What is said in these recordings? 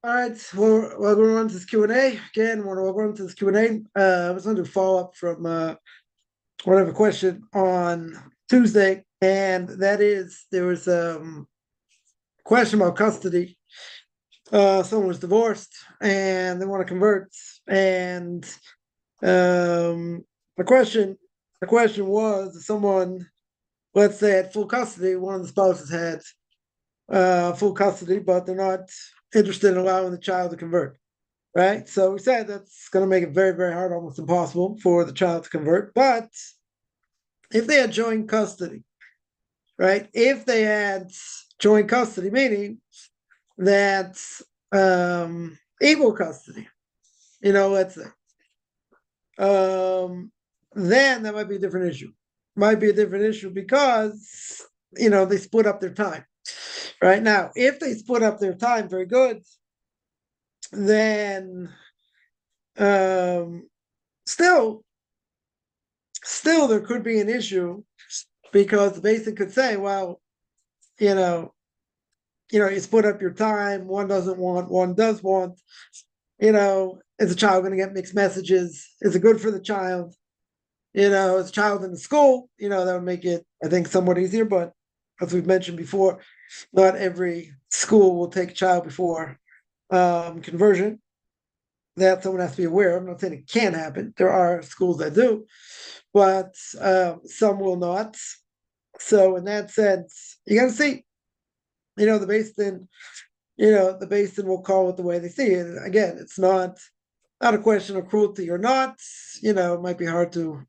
All right, well, welcome on to this Q&A. Again, welcome to this Q&A. I was going to follow up from one of a question on Tuesday, and that is there was a question about custody. Someone was divorced and they want to convert, and the question was if someone, let's say, had full custody, one of the spouses had full custody, but they're not interested in allowing the child to convert, right? So we said that's going to make it very, very hard, almost impossible for the child to convert. But if they had joint custody, right? If they had joint custody, meaning that equal custody, let's say, then that might be a different issue. Might be a different issue because they split up their time. Right now, if they split up their time, very good. Then, still, there could be an issue because the basic could say, well, you split up your time. One doesn't want, one does want. Is the child going to get mixed messages? Is it good for the child? As a child in the school, that would make it, I think, somewhat easier. But as we've mentioned before, not every school will take a child before conversion. That someone has to be aware of. I'm not saying it can't happen. There are schools that do, but some will not. So in that sense, you got to see, the basin will call it the way they see it. And again, it's not a question of cruelty or not. It might be hard to,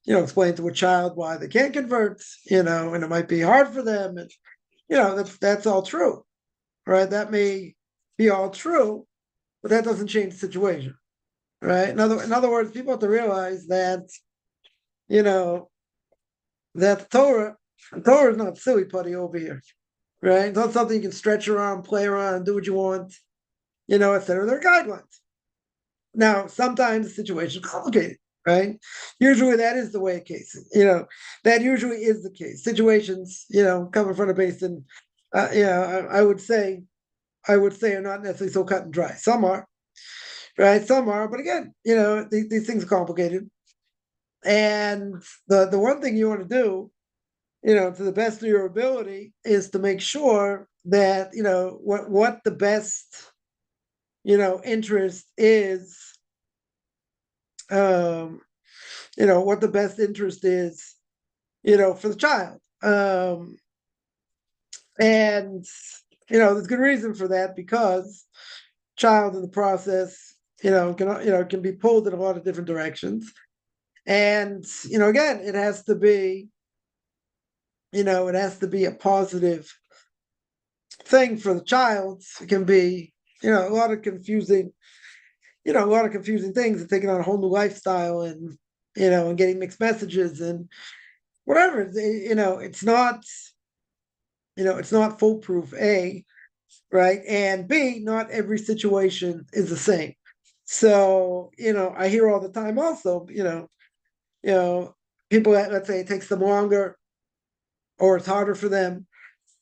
explain to a child why they can't convert, and it might be hard for them. And, that's all true, right? That may be all true, but that doesn't change the situation, right? In other words, people have to realize that, that the Torah is not silly putty over here, right? It's not something you can stretch around, play around, do what you want, etc. There are guidelines. Now, sometimes the situation is complicated, right? Usually that is the way it case. That usually is the case. Situations, come in front of basin, I would say are not necessarily so cut and dry. Some are, right? Some are, but again, these things are complicated. And the one thing you want to do, to the best of your ability, is to make sure that what the best interest is. What the best interest is, for the child. And there's good reason for that because child in the process, can be pulled in a lot of different directions. And, again, it has to be a positive thing for the child. It can be, a lot of confusing things and taking on a whole new lifestyle and, and getting mixed messages and whatever. It's not, it's not foolproof, A, right? And B, not every situation is the same. So, I hear all the time also, people that, let's say, it takes them longer or it's harder for them,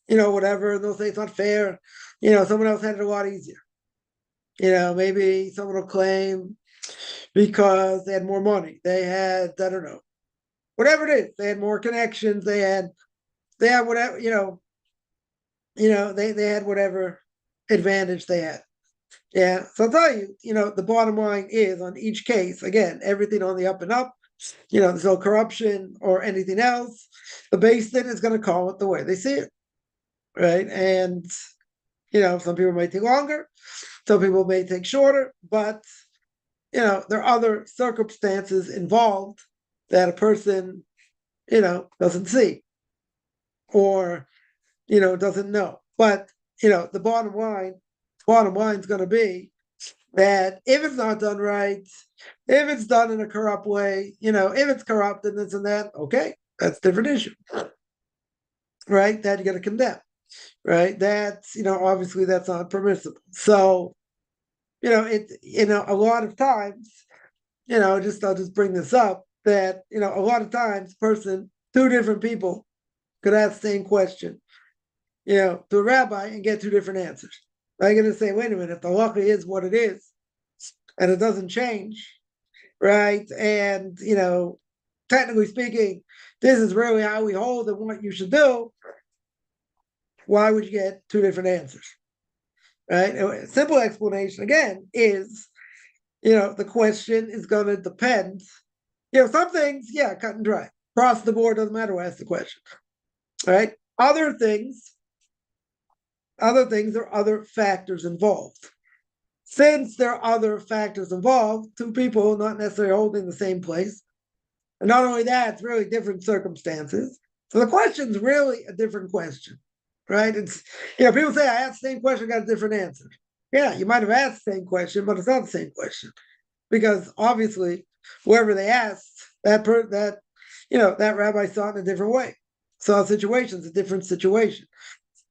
whatever, and they'll say it's not fair. Someone else had it a lot easier. Maybe someone will claim because they had more money. They had, I don't know, whatever it is. They had more connections. They had whatever, they had whatever advantage they had. Yeah. So I'll tell you, the bottom line is on each case, again, everything on the up and up, there's no corruption or anything else. The basin is going to call it the way they see it. Right. And, some people may take longer, some people may take shorter, but, there are other circumstances involved that a person, doesn't see or, doesn't know. But, the bottom line is going to be that if it's not done right, if it's done in a corrupt way, if it's corrupt and this and that, okay, that's a different issue, right? That you got to condemn, right? That's, obviously that's not permissible. So, a lot of times, I'll just bring this up that, a lot of times two different people could ask the same question, to a rabbi and get two different answers, I'm going to say, wait a minute, if the halacha is what it is, and it doesn't change, right? And technically speaking, this is really how we hold and what you should do. Why would you get two different answers? Right? A simple explanation again is, the question is going to depend. Some things, yeah, cut and dry. Across the board, doesn't matter who asks the question. Right? Other things are other factors involved. Since there are other factors involved, two people not necessarily holding the same place. And not only that, it's really different circumstances. So the question's really a different question, right? It's, people say, I asked the same question, got a different answer. Yeah, you might have asked the same question, but it's not the same question. Because obviously, whoever they asked, that rabbi saw it in a different way. Saw situations, a different situation,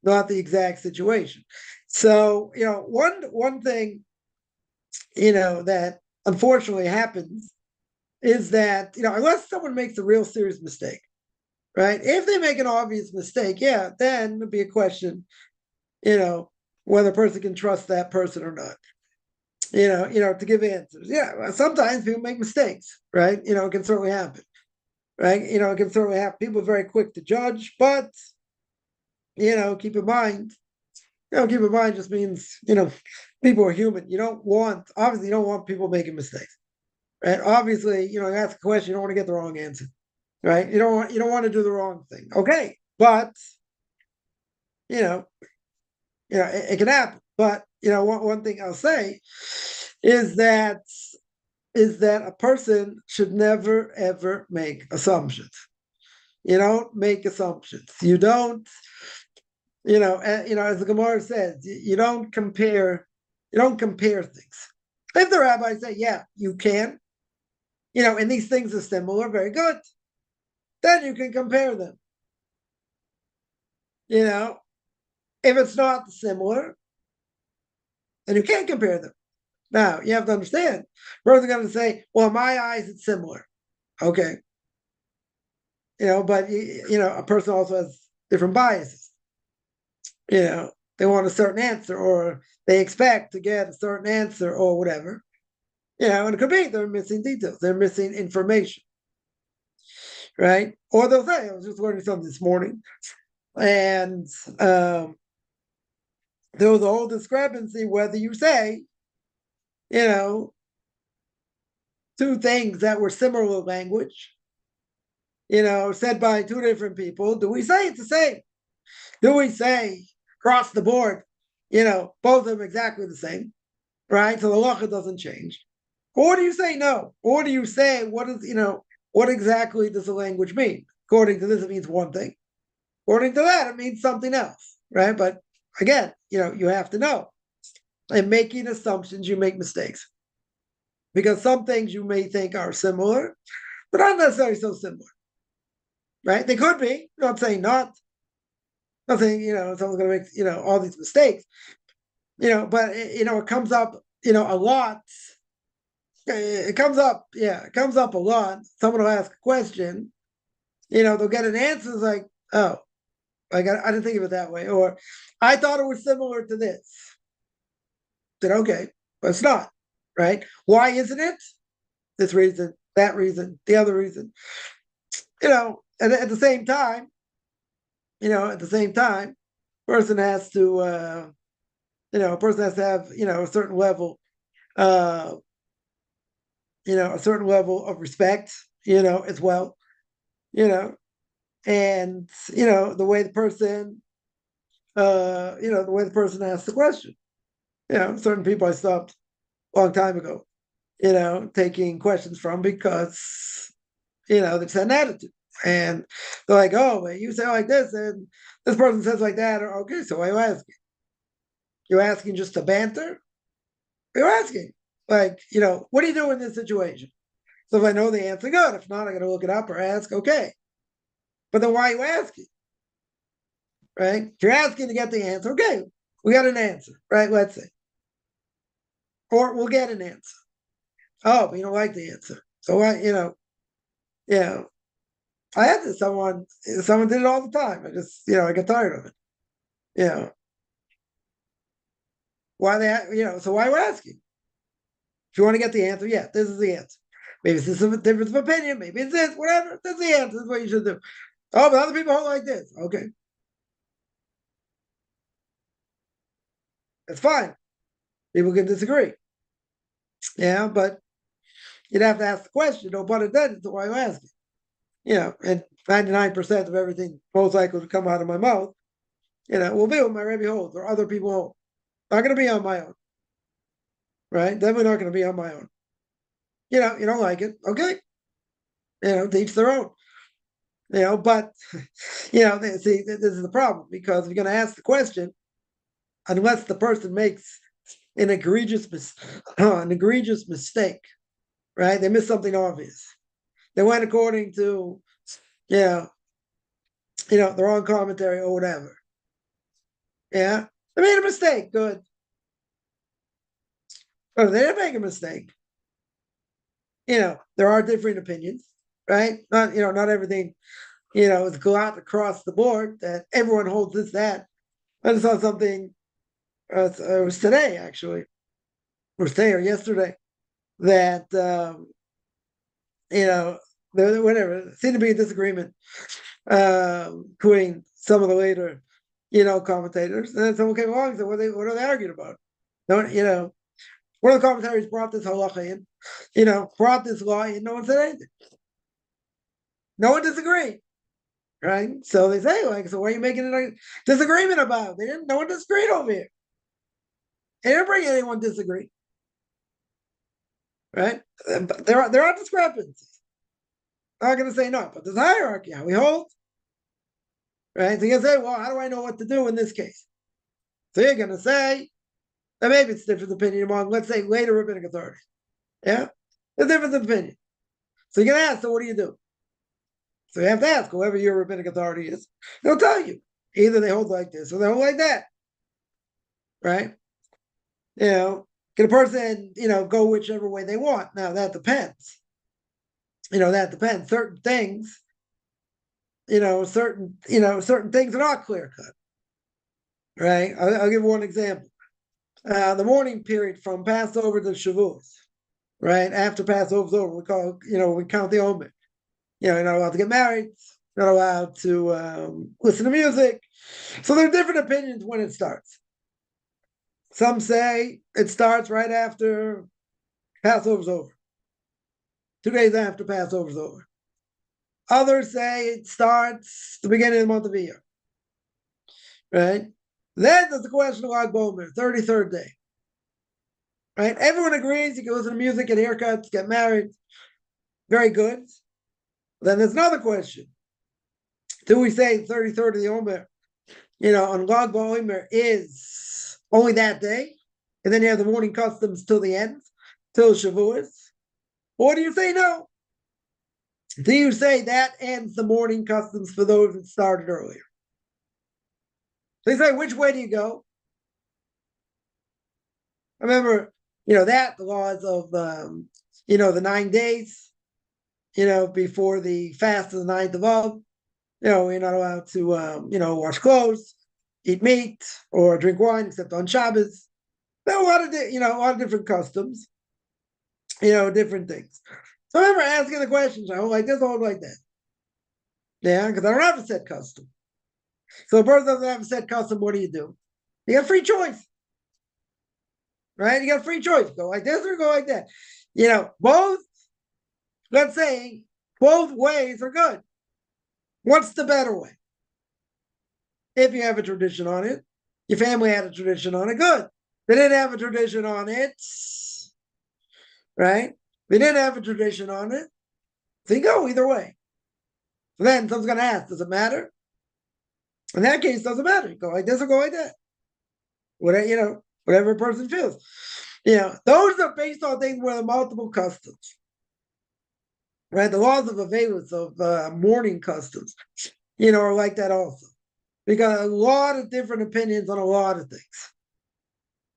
not the exact situation. So, one thing, that unfortunately happens is that, unless someone makes a real serious mistake, right? If they make an obvious mistake, yeah, then it'd be a question, whether a person can trust that person or not. To give answers. Yeah, sometimes people make mistakes, right? It can certainly happen, right? It can certainly happen. People are very quick to judge, but keep in mind, just means, people are human. Obviously, you don't want people making mistakes, right? Obviously, you ask a question, you don't want to get the wrong answer, right? You don't want to do the wrong thing. Okay, but it can happen. But one thing I'll say is that a person should never ever make assumptions. You don't make assumptions. You don't, as the Gemara says, you don't compare things. If the rabbis say, yeah, you can, and these things are similar, very good, then you can compare them. If it's not similar, then you can't compare them. Now, you have to understand, we're going to say, well, in my eyes, it's similar. Okay. But, a person also has different biases. They want a certain answer, or they expect to get a certain answer, or whatever. And it could be they're missing details, they're missing information, right? Or they'll say, I was just learning something this morning, and there was a whole discrepancy whether you say, two things that were similar language, said by two different people. Do we say it's the same? Do we say across the board, both of them exactly the same, right? So the halacha doesn't change. Or do you say no? Or do you say, what exactly does the language mean? According to this, it means one thing. According to that, it means something else, right? But again, you have to know. In making assumptions, you make mistakes. Because some things you may think are similar, but not necessarily so similar, right? They could be. I'm not saying not. I'm not saying, someone's going to make, all these mistakes, but, it comes up, a lot. It comes up a lot. Someone will ask a question, they'll get an answer. It's like, oh, I didn't think of it that way. Or I thought it was similar to this. Then okay, but it's not, right? Why isn't it? This reason, that reason, the other reason. And at the same time, person has to, a person has to have, a certain level, a certain level of respect, as well, and the way the person, the way the person asks the question. Certain people I stopped a long time ago, taking questions from because, they just had an attitude. And they're like, oh, you say like this, and this person says like that. Or, okay, so why are you asking? You're asking just to banter? You're asking, like, what do you do in this situation? So if I know the answer, good. If not, I got to look it up or ask, okay. But then why are you asking? Right? If you're asking to get the answer, okay, we got an answer, right? Let's say. Or we'll get an answer. Oh, but you don't like the answer. So why, yeah. I had this. Someone did it all the time. I just, I get tired of it. Yeah. why so why we're asking. If you want to get the answer, yeah, this is the answer. Maybe it's a difference of opinion, maybe it's this, whatever. That's the answer. That's what you should do. Oh, but other people hold like this. Okay. That's fine. People can disagree. Yeah, but you'd have to ask the question, no pun intended, so why you ask it? And 99% of everything most likely to come out of my mouth, will be what my Rabbi holds or other people hold. Not going to be on my own. Right? Definitely not going to be on my own. You don't like it. Okay. To each their own. But, see, this is the problem because if you're going to ask the question, unless the person makes an egregious mistake, right? They missed something obvious. They went according to, the wrong commentary or whatever. Yeah, they made a mistake. Good. But they didn't make a mistake. There are different opinions, right? Not everything, is go out across the board that everyone holds this, that. I just saw something, it was today actually, or today or yesterday, that, whatever, seemed to be a disagreement between some of the later, commentators. And then someone came along and said, what are they arguing about? One of the commentaries brought this halacha in, brought this law in, no one said anything. No one disagreed. Right? So they say, so what are you making a disagreement about? No one disagreed over here. They didn't bring anyone disagree. Right? There are discrepancies. I'm not going to say no, but there's hierarchy, how we hold. Right? So you can say, well, how do I know what to do in this case? So you're going to say, and maybe it's different opinion among, let's say, later rabbinic authorities. Yeah? A different opinion. So you're going to ask, so what do you do? So you have to ask whoever your rabbinic authority is. They'll tell you. Either they hold like this or they hold like that. Right? Can a person, go whichever way they want? Now, that depends. That depends. Certain things, certain things are not clear cut. Right? I'll give one example. The mourning period from Passover to Shavuos, right? After Passover's over, we count the Omer. You're not allowed to get married, not allowed to listen to music. So there are different opinions when it starts. Some say it starts right after Passover's over, 2 days after Passover's over. Others say it starts the beginning of the month of Iyar, right? Then there's the question of Lag Bomer, 33rd day. Right? Everyone agrees you can listen to music, get haircuts, get married. Very good. Then there's another question. Do we say 33rd of the Omer, on Lag Bomer is only that day? And then you have the morning customs till the end, till Shavuos? Or do you say no? Do you say that ends the morning customs for those that started earlier? They say, which way do you go? I remember, the laws of, the 9 days, before the fast of the 9th of Av. You're not allowed to, wash clothes, eat meat, or drink wine except on Shabbos. There are a lot of different customs, different things. So I remember asking the questions, I hold like this, I hold like that. Yeah, because I don't have a set custom. So a person doesn't have a set custom, what do? You got free choice. Right? You got free choice. Go like this or go like that. Both, let's say, both ways are good. What's the better way? If you have a tradition on it, your family had a tradition on it, good. They didn't have a tradition on it, right? They didn't have a tradition on it. So you go either way. So then someone's going to ask, does it matter? In that case, it doesn't matter. You go like this or go like that. Whatever a person feels. Those are based on things where the multiple customs. Right? The laws of availance of mourning customs, are like that also. We got a lot of different opinions on a lot of things.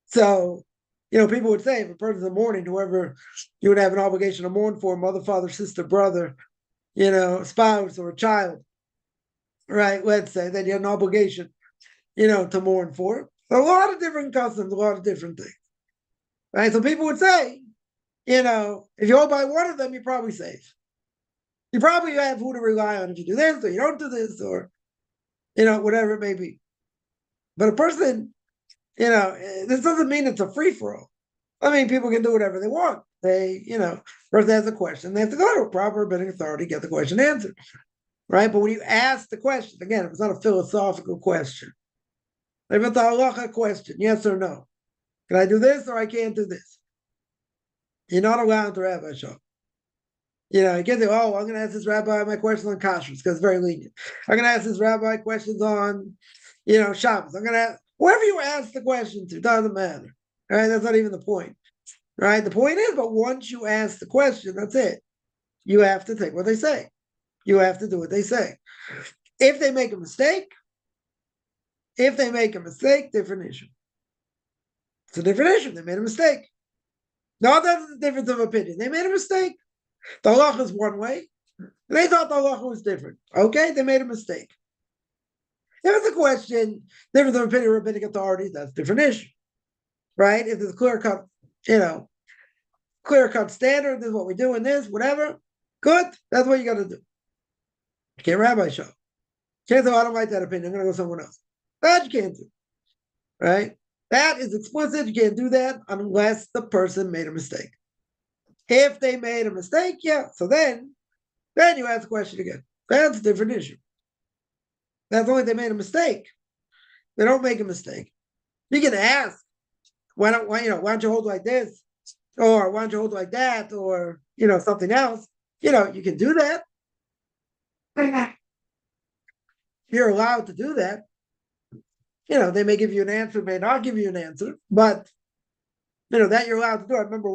So, people would say if a person's in mourning, whoever you would have an obligation to mourn for, mother, father, sister, brother, spouse or child, right? Let's say that you have an obligation, to mourn for. So a lot of different customs, a lot of different things. Right? So people would say, if you hold by one of them, you're probably safe. You probably have who to rely on if you do this or you don't do this or, whatever it may be. But a person, this doesn't mean it's a free for all. I mean, people can do whatever they want. They, first they ask a question, they have to go to a proper rabbinic authority, get the question answered. Right? But when you ask the question, again, if it's not a philosophical question, if it's a halacha question, yes or no, can I do this or I can't do this? You're not allowed to rabbi shop. You can't say, oh, I'm going to ask this rabbi my questions on kashrus because it's very lenient. I'm going to ask this rabbi questions on, Shabbos. I'm going to whoever you ask the question to, doesn't matter. All right, that's not even the point. Right? The point is, but once you ask the question, that's it. You have to take what they say. You have to do what they say. If they make a mistake, different issue. It's a different issue. They made a mistake. No, that's the difference of opinion. They made a mistake. The halacha is one way. They thought the halacha was different. Okay, they made a mistake. If it's a question, difference of opinion of rabbinic authorities, that's a different issue. Right? If there's clear-cut, clear-cut standard, this is what we do in this, whatever, good, that's what you got to do. You can't rabbi show. You can't say, oh, I don't like that opinion, I'm going to go somewhere else. That you can't do. Right? That is explicit. You can't do that unless the person made a mistake. If they made a mistake, yeah. So then you ask the question again. That's a different issue. That's only if they made a mistake. They don't make a mistake. You can ask, why don't you hold like this? Or why don't you hold like that? Or, something else. You can do that. You're allowed to do that. They may give you an answer, may not give you an answer, but that you're allowed to do. I remember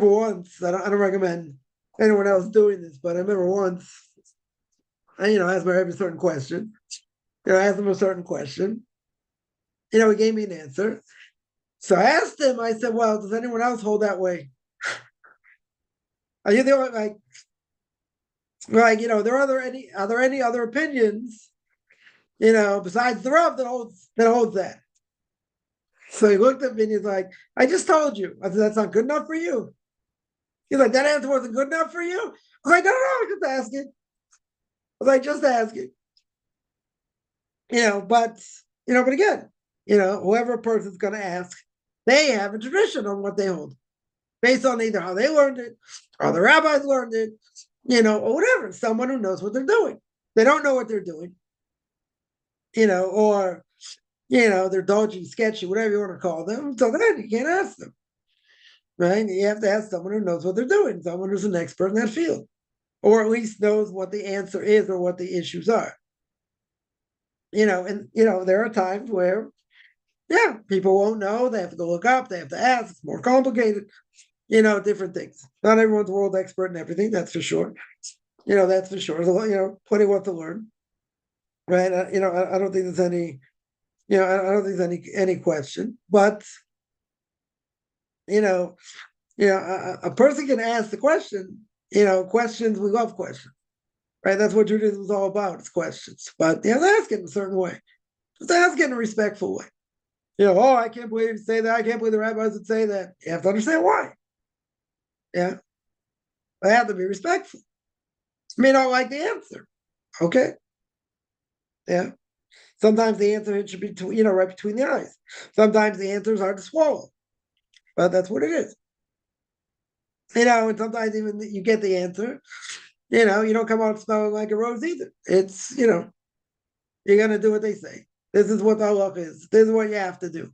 once, I don't recommend anyone else doing this, but I remember once, I asked my Rabbi a certain question. I asked him a certain question. He gave me an answer. So I asked him, I said, well, does anyone else hold that way? Are you the only, are there any other opinions, besides the Rav that holds that? So he looked at me and he's like, I just told you. I said, that's not good enough for you. He's like, that answer wasn't good enough for you? I was like, no, just asking. I was like, just asking. But again, whoever a person's going to ask, they have a tradition on what they hold based on either how they learned it or the rabbis learned it, or whatever. Someone who knows what they're doing. They don't know what they're doing, or, they're dodgy, sketchy, whatever you want to call them. So then you can't ask them, right? You have to ask someone who knows what they're doing, someone who's an expert in that field, or at least knows what the answer is or what the issues are. There are times where, people won't know. They have to look up. They have to ask. It's more complicated. Different things. Not everyone's a world expert in everything. That's for sure. That's for sure. There's plenty what to learn. Right? I don't think there's any. I don't think there's any question. But a person can ask the question. Questions. We love questions. Right? That's what Judaism is all about. It's questions. But they ask it in a certain way. Just ask it in a respectful way. Oh, I can't believe you say that. I can't believe the rabbis would say that. You have to understand why. Yeah. I have to be respectful. You may not like the answer. Okay. Yeah. Sometimes the answer should be, right between the eyes. Sometimes the answer is hard to swallow. But that's what it is. And sometimes even you get the answer, you don't come out smelling like a rose either. It's, you're going to do what they say. This is what the halacha is. This is what you have to do.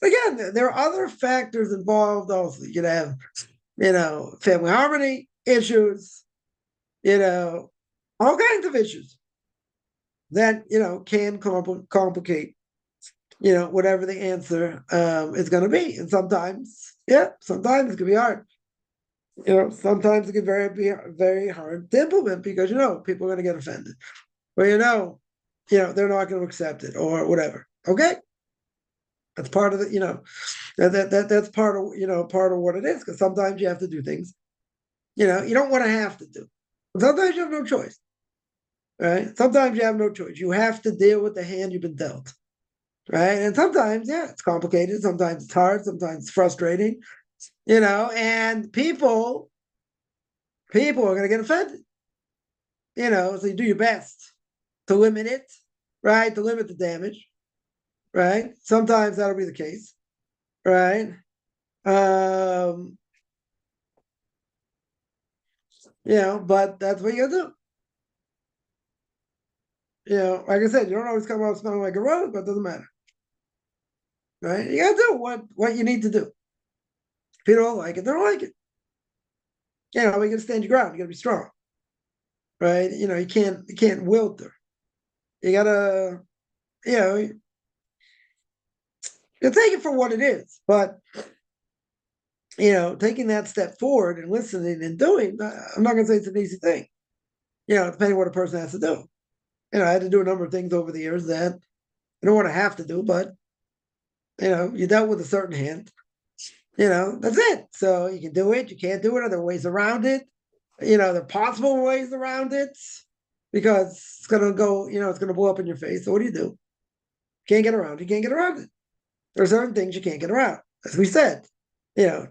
Again, there are other factors involved also. You can have, family harmony issues, all kinds of issues that, can complicate, whatever the answer is going to be. And sometimes it can be hard. Sometimes it can be very hard to implement because, people are going to get offended. Or, they're not going to accept it or whatever. Okay. That's part of the, that's part of what it is. Because sometimes you have to do things, you don't want to have to do. But sometimes you have no choice. right? Sometimes you have no choice. You have to deal with the hand you've been dealt, right? And sometimes, yeah, it's complicated. Sometimes it's hard. Sometimes it's frustrating, and people are going to get offended, so you do your best to limit it, right? To limit the damage, right? Sometimes that'll be the case, right? Um, but that's what you gotta do. Like I said, you don't always come out smelling like a rose, but it doesn't matter, right? You gotta do what you need to do. If you don't like it, they don't like it. You gotta stand your ground. You gotta be strong, right? You can't wilt her. You gotta, you know, you take it for what it is. But taking that step forward and listening and doing, I'm not gonna say it's an easy thing. Depending what a person has to do. I had to do a number of things over the years that I don't want to have to do, but you dealt with a certain hand. That's it. So you can do it, you can't do it. Are there ways around it? There are possible ways around it because it's gonna go, it's gonna blow up in your face. So what do? You can't get around. You can't get around it. There are certain things you can't get around. As we said,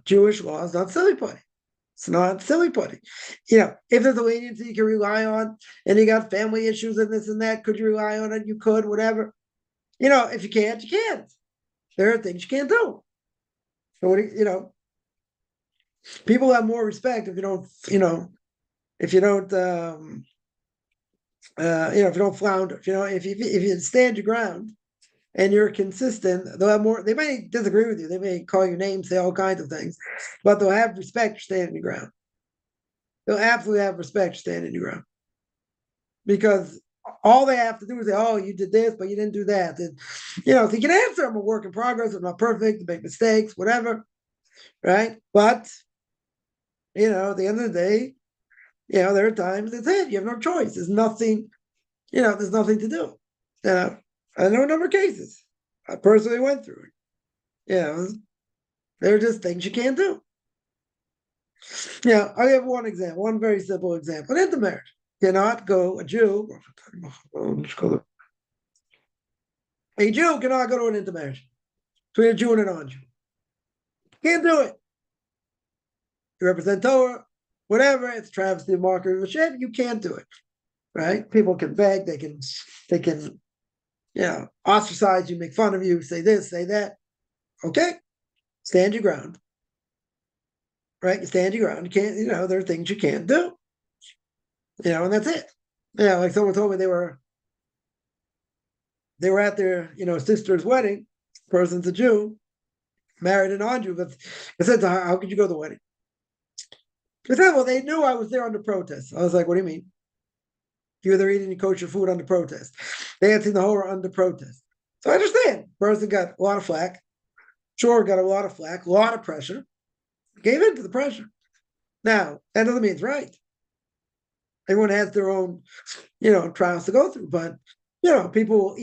Jewish law is not silly putty. It's not silly putty. If there's a leniency you can rely on, and you got family issues and this and that, could you rely on it? You could, whatever. If you can't, you can't. There are things you can't do. So what do people have more respect if you don't, if you don't, if you don't flounder, if you stand your ground and you're consistent, they'll have more. They may disagree with you. They may call you names, say all kinds of things, but they'll have respect for standing your ground. They'll absolutely have respect for standing your ground because all they have to do is say, "Oh, you did this, but you didn't do that." And, so you can answer, "I'm a work in progress. I'm not perfect. I make mistakes, whatever." Right? But at the end of the day, there are times that's it. You have no choice. There's nothing. There's nothing to do. I know a number of cases. I personally went through it. There are just things you can't do. I have one example, one very simple example. An intermarriage cannot go, a Jew cannot go to an intermarriage between a Jew and a non-Jew. Can't do it. You represent Torah, whatever, it's travesty, mockery of Hashem, you can't do it. Right? People can beg, they can ostracize you, make fun of you, say this, say that. Okay, stand your ground. Right? You stand your ground. You can't, there are things you can't do. And that's it. Like someone told me they were at their, sister's wedding. Person's a Jew, married a non-Jew, but I said to her, "How could you go to the wedding?" She said, "Well, they knew I was there under protest." I was like, "What do you mean? You were there eating kosher food under protest. They had seen the horror under protest." So I understand. Person got a lot of flack. Sure, got a lot of flack, a lot of pressure. Gave in to the pressure. Now, that doesn't mean it's right. Everyone has their own, trials to go through, but people will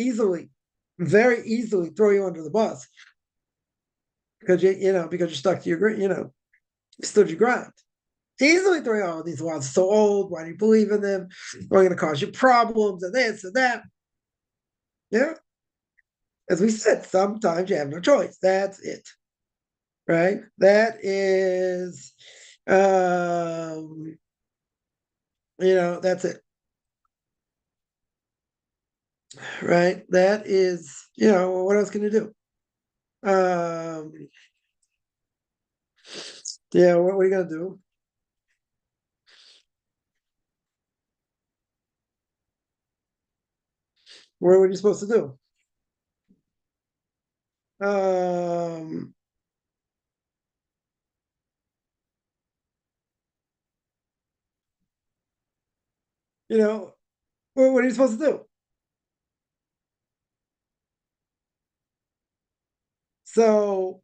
very easily throw you under the bus because you're stuck to your, you stood your ground. Easily throw you, "Oh, these laws are so old. Why do you believe in them? They're going to cause you problems and this and that." Yeah, as we said, sometimes you have no choice. That's it, right? That is, that's it. Right? That is, what else can you do? Yeah, what are you gonna do? What are you supposed to do? Um, what are you supposed to do? So,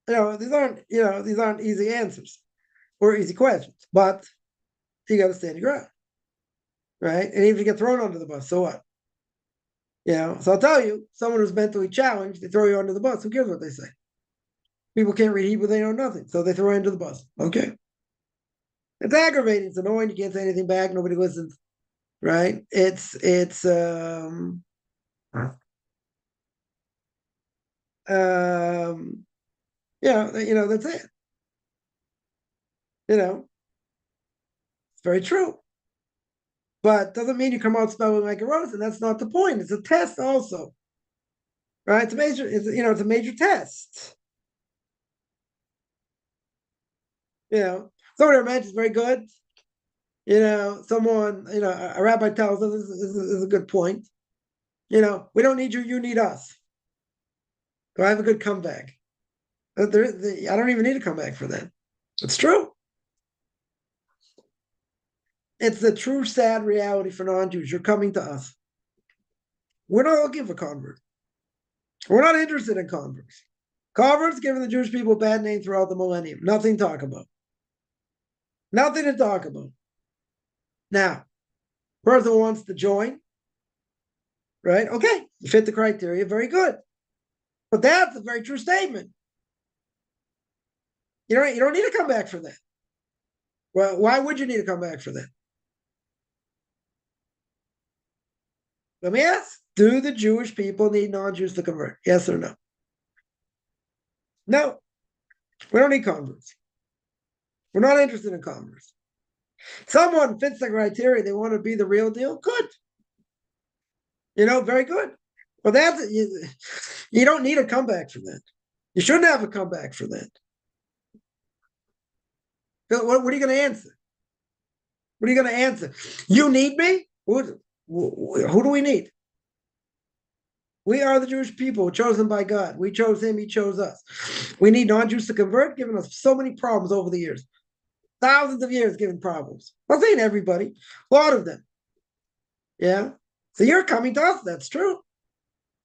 these aren't easy answers or easy questions, but you got to stand your ground, right? And even if you get thrown under the bus, so what? So I'll tell you, someone who's mentally challenged, they throw you under the bus. Who cares what they say? People can't read Hebrew, they know nothing, so they throw you under the bus. Okay. It's aggravating, it's annoying, you can't say anything back, nobody listens. right? Um, that's it. It's very true. But doesn't mean you come out smelling like a rose, and that's not the point. It's a test also, right? It's a major test. Somebody imagines very good. Someone, a rabbi tells us this is a good point. We don't need you, you need us. Do I have a good comeback? I don't even need a comeback for that. It's true. It's the true sad reality for non-Jews. You're coming to us. We're not looking for converts. We're not interested in converts. Converts giving the Jewish people a bad name throughout the millennium. Nothing to talk about. Nothing to talk about. Now, person wants to join, right? Okay, you fit the criteria, very good. But that's a very true statement. You don't need to come back for that. Well, why would you need to come back for that? Let me ask, do the Jewish people need non-Jews to convert? Yes or no? No, we don't need converts. We're not interested in converts. Someone fits the criteria, they want to be the real deal, good. Very good. Well, you don't need a comeback for that. You shouldn't have a comeback for that. What are you going to answer? What are you going to answer? You need me? Who do we need? We are the Jewish people chosen by God. We chose him, he chose us. We need non-Jews to convert, giving us so many problems over the years. Thousands of years giving problems. I'm not saying everybody, a lot of them. Yeah. So you're coming to us. That's true.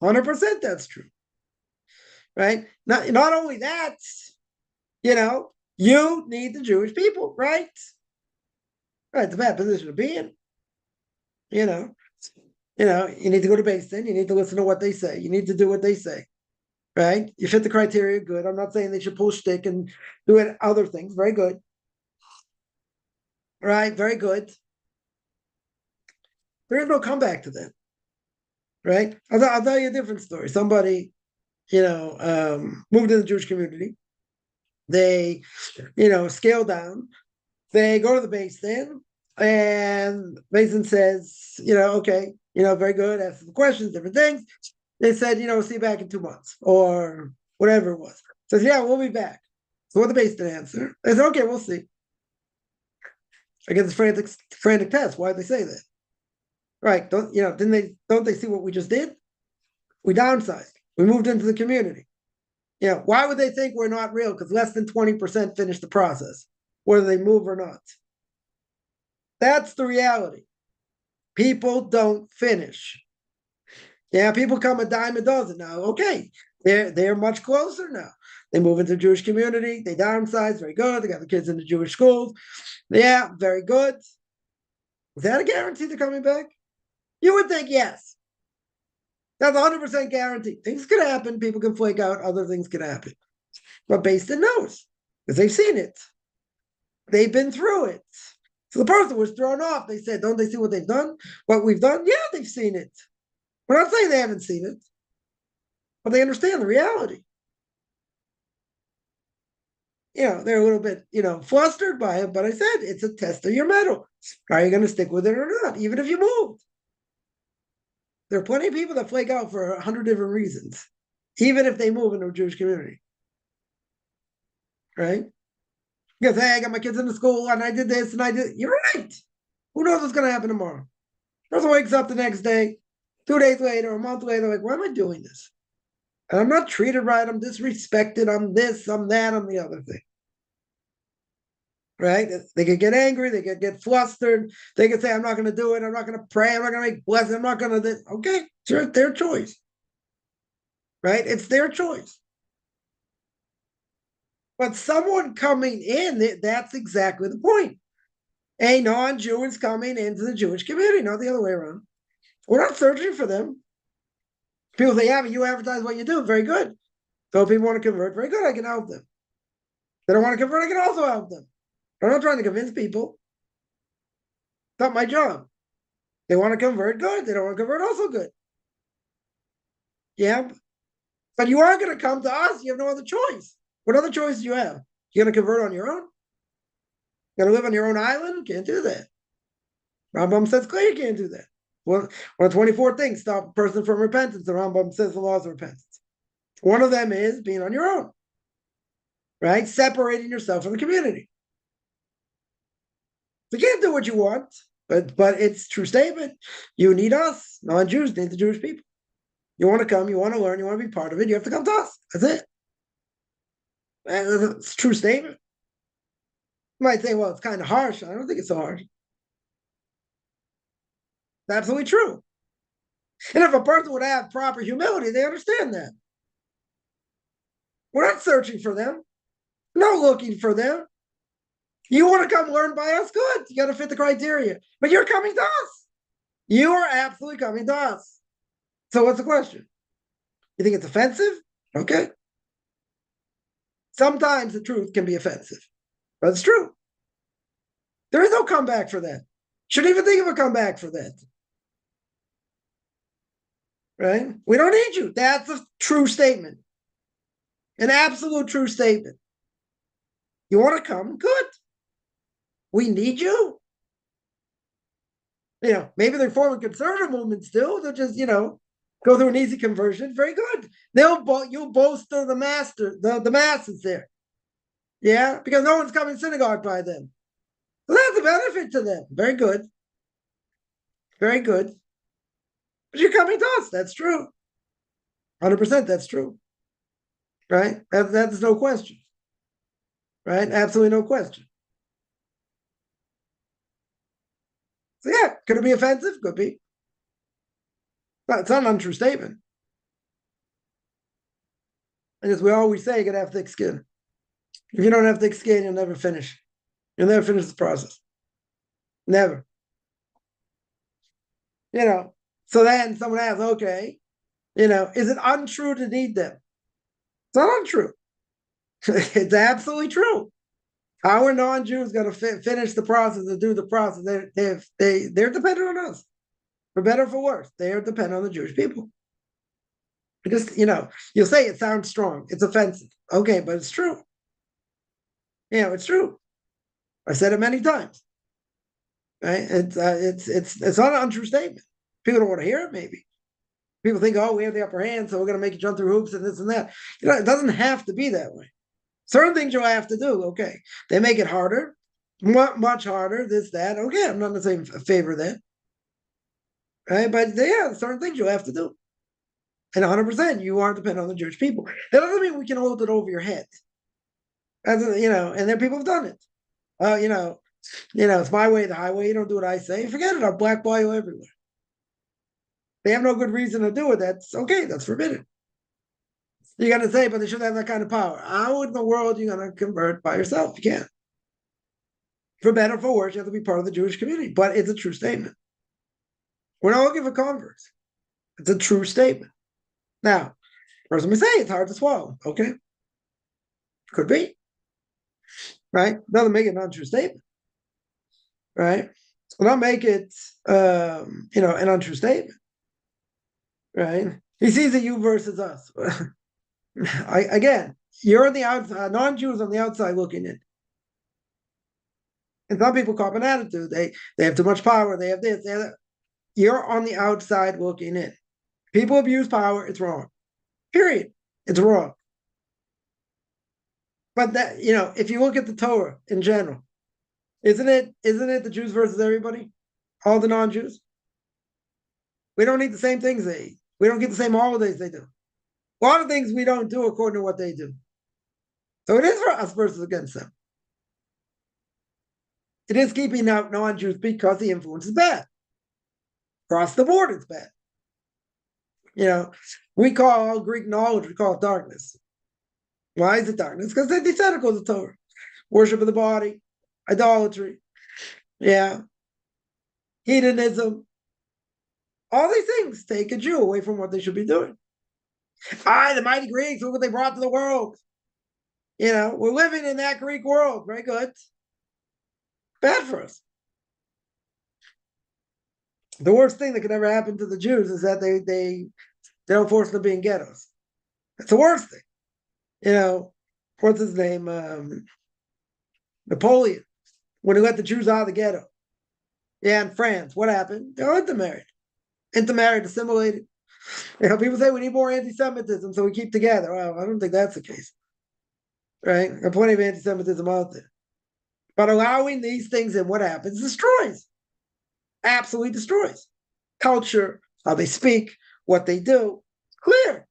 100% that's true. Right? Not only that, you need the Jewish people, right? Right. It's a bad position to be in. You need to go to Beis Din. You need to listen to what they say. You need to do what they say. Right? You fit the criteria, good. I'm not saying they should pull shtick and do it other things. Very good. Right? Very good. There is no comeback to that. Right? I'll tell you a different story. Somebody, moved in the Jewish community. They, scale down. They go to the Beis Din, and Beis Din says, okay, very good, ask some questions, different things. They said, see you back in 2 months or whatever it was. Says, yeah, we'll be back. So what the Beis Din answer? They said, okay, we'll see. I get this frantic test. Why did they say that? Right? Don't they see what we just did? We downsized. We moved into the community. Why would they think we're not real? Because less than 20% finished the process, whether they move or not. That's the reality. People don't finish. Yeah, people come a dime a dozen now. Okay, they're much closer now. They move into the Jewish community. They downsize. Very good. They got the kids in the Jewish schools. Yeah, very good. Is that a guarantee they're coming back? You would think yes. That's 100% guaranteed. Things could happen. People can flake out. Other things could happen. But Beis Din knows because they've seen it. They've been through it. So the person was thrown off. They said, don't they see what they've done? What we've done? Yeah, they've seen it. We're not saying they haven't seen it, but they understand the reality. They're a little bit, flustered by it, but I said it's a test of your mettle. Are you going to stick with it or not, even if you moved? There are plenty of people that flake out for 100 different reasons, even if they move into a Jewish community. Right? Because, hey, I got my kids in the school and I did this and I did. You're right. Who knows what's going to happen tomorrow? Person wakes up the next day, 2 days later, a month later, like, why am I doing this? And I'm not treated right. I'm disrespected. I'm this, I'm that, I'm the other thing. Right? They could get angry. They could get flustered. They could say, I'm not going to do it. I'm not going to pray. I'm not going to make blessings. I'm not going to. Okay, it's their choice. Right? It's their choice. But someone coming in, that's exactly the point. A non-Jew is coming into the Jewish community, not the other way around. We're not searching for them. People say, yeah, but you advertise what you do. Very good. So if people want to convert, very good. I can help them. They don't want to convert, I can also help them. I'm not trying to convince people. It's not my job. They want to convert, good. They don't want to convert, also good. Yeah. But you are going to come to us. You have no other choice. What other choice do you have? You're going to convert on your own? You're going to live on your own island? Can't do that. Rambam says clear you can't do that. One of 24 things stop a person from repentance. The Rambam says the laws of repentance. One of them is being on your own, right? Separating yourself from the community. You can't do what you want, but it's a true statement. You need us. Non-Jews need the Jewish people. You want to come, you want to learn, you want to be part of it, you have to come to us. That's it. And it's a true statement. You might say, well, it's kind of harsh. I don't think it's so harsh. It's absolutely true. And if a person would have proper humility, they understand that. We're not searching for them. We're not looking for them. You want to come learn by us? Good. You got to fit the criteria. But you're coming to us. You are absolutely coming to us. So what's the question? You think it's offensive? Okay. Sometimes the truth can be offensive, but it's true. There is no comeback for that. Shouldn't even think of a comeback for that. Right? We don't need you. That's a true statement. An absolute true statement. You want to come? Good. We need you. Maybe they're forming conservative movements still. They'll just, go through an easy conversion. Very good. You'll bolster the masses there. Yeah, because no one's coming to synagogue by them. Well, that's a benefit to them. Very good. Very good. But you're coming to us. That's true. 100% that's true. Right? That's no question. Right? Absolutely no question. So yeah, could it be offensive? Could be. But it's not an untrue statement. And as we always say, you gotta have thick skin. If you don't have thick skin, you'll never finish. You'll never finish the process. Never. So then someone asks, okay, is it untrue to need them? It's not untrue. It's absolutely true. How are non-Jews going to finish the process and do the process? They're dependent on us. For better or for worse, they are dependent on the Jewish people. Because, you'll say it sounds strong. It's offensive. Okay, but it's true. It's true. I said it many times. Right? It's not an untrue statement. People don't want to hear it, maybe. People think, oh, we have the upper hand, so we're going to make you jump through hoops and this and that. It doesn't have to be that way. Certain things you'll have to do, okay. They make it harder, much harder, this, that. Okay, I'm not in the same favor of that. Right? But yeah, certain things you'll have to do. And 100%, you are dependent on the Jewish people. That doesn't mean we can hold it over your head. And then people have done it. It's my way, the highway. You don't do what I say. Forget it. I'll blackball you everywhere. They have no good reason to do it. That's okay. That's forbidden. You're going to say, but they shouldn't have that kind of power. How in the world are you going to convert by yourself? You can't. For better or for worse, you have to be part of the Jewish community. But it's a true statement. We're not looking for converts. It's a true statement. Now, person may say it's hard to swallow. Okay. Could be. Right? Doesn't make it an untrue statement. Right? Will not make it an untrue statement. Right? He sees it you versus us. Again, you're on the outside, non-Jews on the outside looking in. And some people cop an attitude. They have too much power. They have this. They have that. You're on the outside looking in. People abuse power. It's wrong. Period. It's wrong. But that, if you look at the Torah in general, isn't it the Jews versus everybody? All the non-Jews? We don't eat the same things they eat. We don't get the same holidays they do. A lot of things we don't do according to what they do. So it is for us versus against them. It is keeping out non-Jews because the influence is bad. Across the board, it's bad. We call all Greek knowledge, we call it darkness. Why is it darkness? Because they're antithetical to the Torah. Worship of the body, idolatry, hedonism. All these things take a Jew away from what they should be doing. The mighty Greeks, look what they brought to the world. We're living in that Greek world. Very good. Bad for us. The worst thing that could ever happen to the Jews is that they don't force them to be in ghettos. That's the worst thing. What's his name? Napoleon, when he let the Jews out of the ghetto. Yeah, in France, what happened? They were intermarried, assimilated. People say we need more anti-Semitism so we keep together. Well, I don't think that's the case, right? There are plenty of anti-Semitism out there. But allowing these things in, what happens? Destroys, absolutely destroys culture, how they speak, what they do. Clear.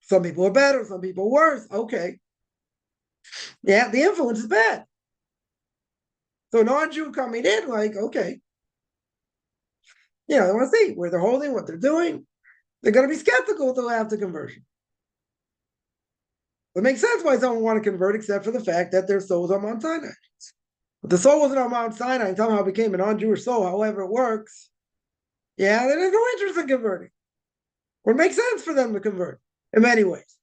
Some people are better, some people are worse. Okay. Yeah, the influence is bad. So non-Jew coming in, like, okay, they want to see where they're holding, what they're doing. They're going to be skeptical until after conversion. It makes sense why someone want to convert, except for the fact that their souls are Mount Sinai. But the soul wasn't on Mount Sinai and somehow became a non-Jewish soul, however it works. Yeah, there's no interest in converting. Or it makes sense for them to convert in many ways.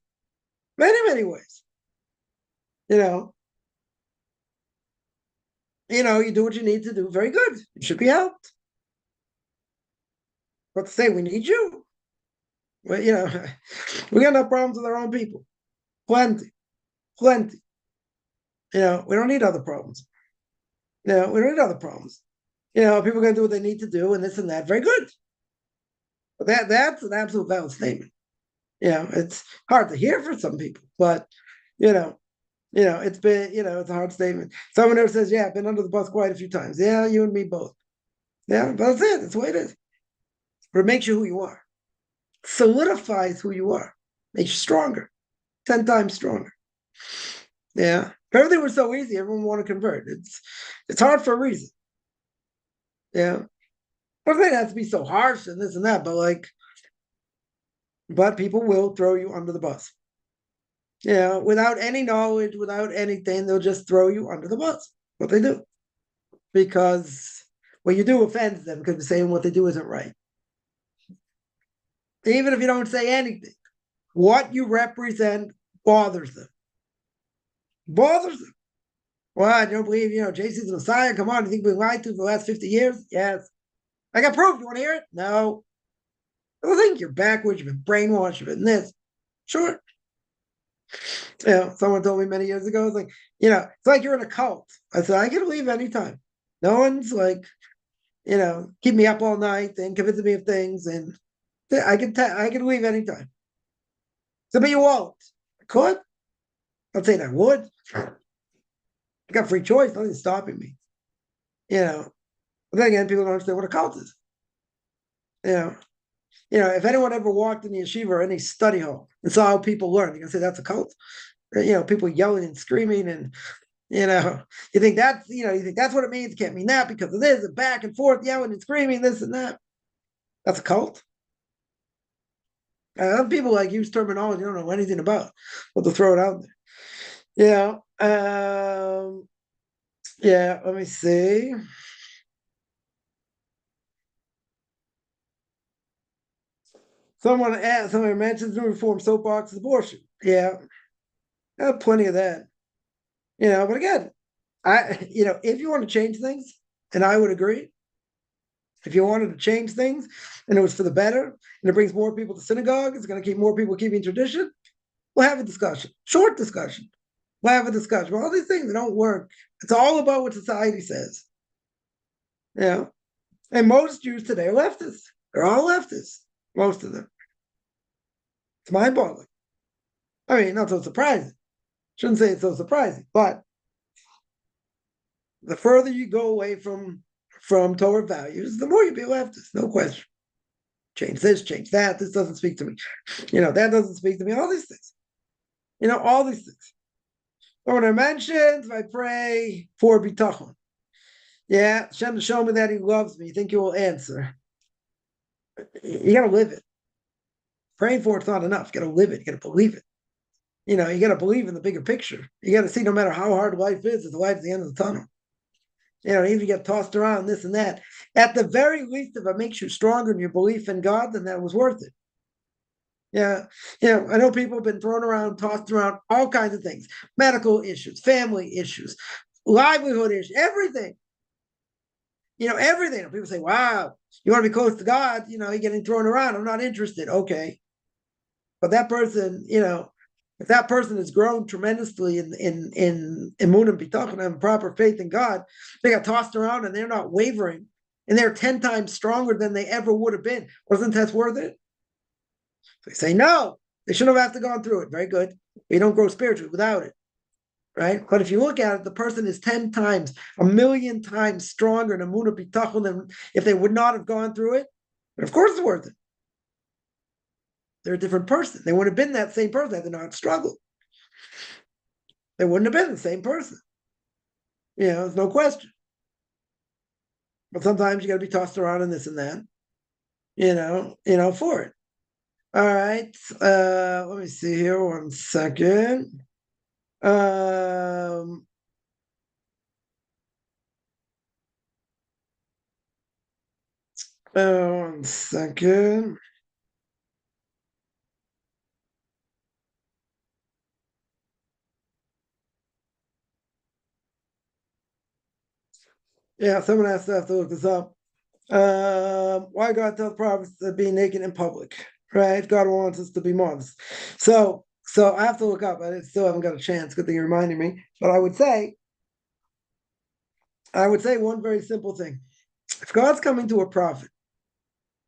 Many, many ways. You do what you need to do. Very good. You should be helped. But to say we need you, well, we got enough problems with our own people. Plenty. Plenty. We don't need other problems. We don't need other problems. People are going to do what they need to do and this and that. Very good. But that's an absolute valid statement. It's hard to hear for some people, but it's been, it's a hard statement. Someone else says, yeah, I've been under the bus quite a few times. Yeah, you and me both. Yeah, but that's it. That's the way it is. But it makes you who you are. Solidifies who you are. Makes you stronger. 10 times stronger. Yeah. If everything was so easy, everyone would want to convert. It's hard for a reason. Yeah. I don't think it has to be so harsh and this and that, but people will throw you under the bus. Without any knowledge, without anything, they'll just throw you under the bus. What they do. Because what you do offends them because saying what they do isn't right. Even if you don't say anything, what you represent bothers them. Bothers them. What? You don't believe, JC's the Messiah? Come on, you think we've lied to for the last 50 years? Yes. I got proof. You want to hear it? No. I don't think you're backwards, you've been brainwashed, you've been this. Sure. Someone told me many years ago, it's like, it's like you're in a cult. I said, I can leave anytime. No one's like, keep me up all night and convince me of things, and I can leave anytime. So, but you won't. I could. I'd say I would. I got free choice. Nothing's stopping me. But then again, people don't understand what a cult is. If anyone ever walked in the yeshiva or any study hall and saw how people learn, you're gonna say that's a cult. People yelling and screaming, and you think that's what it means. It can't mean that because of this, and back and forth, yelling and screaming, this and that. That's a cult. People use terminology you don't know anything about, but they'll throw it out there. Let me see. Someone mentions new reform soapbox abortion. Yeah, I have plenty of that. But again, if you want to change things, and I would agree, if you wanted to change things and it was for the better, and it brings more people to synagogue, it's going to keep more people keeping tradition, we'll have a discussion, short discussion. We'll have a discussion. But all these things, they don't work. It's all about what society says. And most Jews today are leftists. They're all leftists, most of them. It's mind-boggling. I mean, not so surprising. Shouldn't say it's so surprising, but the further you go away from Torah values, the more you be leftist, no question. Change this, change that. This doesn't speak to me. That doesn't speak to me. All these things. All these things. But when I mentioned, I pray for bitachon. Yeah, Hashem to show me that He loves me. You think He will answer? You got to live it. Praying for it's not enough. You got to live it. You got to believe it. You got to believe in the bigger picture. You got to see no matter how hard life is, the light's at the end of the tunnel. Even if you get tossed around this and that, at the very least, if it makes you stronger in your belief in God, then that was worth it. I know people have been thrown around, tossed around, all kinds of things, medical issues, family issues, livelihood issues, everything. everything. People say, wow, you want to be close to God, you're getting thrown around. I'm not interested. Okay. But that person, if that person has grown tremendously in emun and bitachon and proper faith in God, they got tossed around and they're not wavering, and they're 10 times stronger than they ever would have been. Wasn't that worth it? They say no, they shouldn't have to gone through it. Very good. You don't grow spiritually without it, right? But if you look at it, the person is 10 times, a million times stronger in emun and bitachon than if they would not have gone through it. And of course, it's worth it. They're a different person. They wouldn't have been that same person had they not struggled. They wouldn't have been the same person. There's no question. But sometimes you got to be tossed around in this and that, for it. All right. Let me see here 1 second. 1 second. Yeah, someone has to have to look this up. Why God tells prophets to be naked in public, right? God wants us to be modest. So I have to look up. I still haven't got a chance. Good thing you're reminding me. But I would say one very simple thing. If God's coming to a prophet,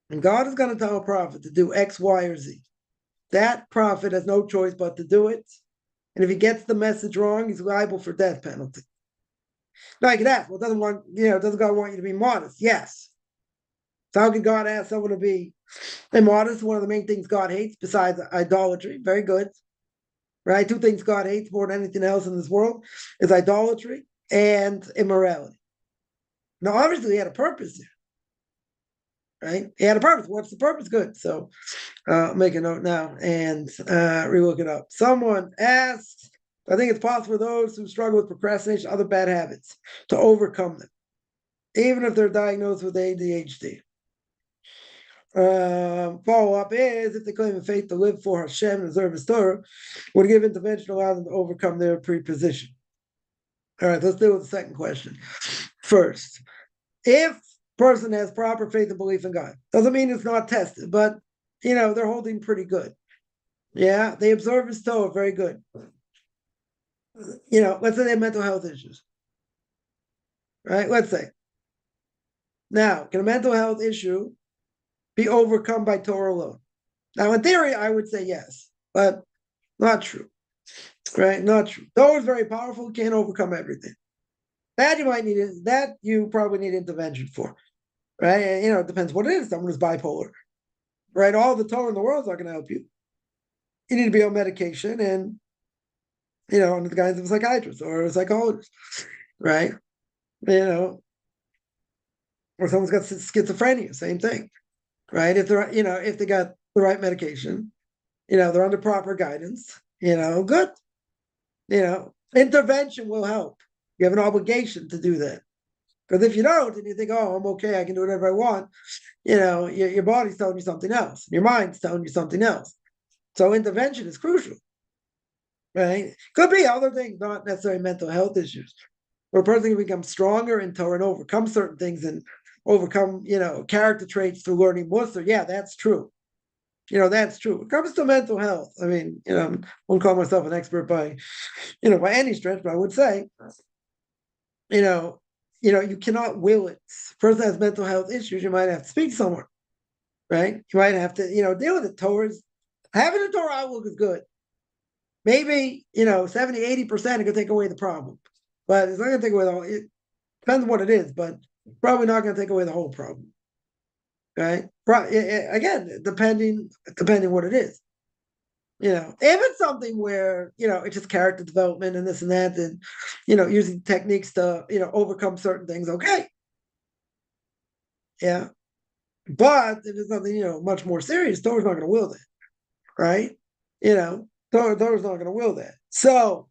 and God is going to tell a prophet to do X, Y, or Z, that prophet has no choice but to do it. And if he gets the message wrong, he's liable for death penalty. Now you could ask, well, doesn't God want you to be modest? Yes. So how can God ask someone to be immodest? One of the main things God hates besides idolatry. Very good. Right? 2 things God hates more than anything else in this world is idolatry and immorality. Now, obviously, he had a purpose there, right? He had a purpose. What's the purpose? Good. So make a note now and relook it up. Someone asks, I think it's possible for those who struggle with procrastination, other bad habits, to overcome them, even if they're diagnosed with ADHD. Follow-up is, if they claim in faith to live for Hashem and observe His Torah, would give intervention allow them to overcome their preposition? All right, let's deal with the second question first. If person has proper faith and belief in God, doesn't mean it's not tested, but they're holding pretty good. Yeah, they observe His Torah very good. Let's say they have mental health issues, right? Let's say. Now, can a mental health issue be overcome by Torah alone? Now, in theory, I would say yes, but not true, right? Not true. Torah is very powerful, can't overcome everything. That you probably need intervention for, right? And, it depends what it is. Someone is bipolar, right? All the Torah in the world is not going to help you. You need to be on medication and, under the guidance of a psychiatrist or a psychologist, right? Or someone's got schizophrenia, same thing, right? If they're, if they got the right medication, they're under proper guidance, good. Intervention will help. You have an obligation to do that. Because if you don't, and you think, oh, I'm okay, I can do whatever I want, your body's telling you something else. Your mind's telling you something else. So intervention is crucial, right? Could be other things, not necessarily mental health issues. Where a person can become stronger in Torah and overcome certain things and overcome, character traits through learning Musar. Yeah, that's true. That's true. When it comes to mental health, I mean, I won't call myself an expert by any stretch, but I would say, you cannot will it. Person has mental health issues, you might have to speak to someone, right? You might have to, deal with it. Having a Torah outlook is good. Maybe, 70, 80% it could take away the problem. But it's not going to take away the whole, it depends on what it is, but probably not going to take away the whole problem. Right? Again, depending what it is. If it's something where, it's just character development and this and that, and, using techniques to, overcome certain things, okay. Yeah. But if it's something, much more serious, Torah's not going to will that. Right? Torah's not going to will that. So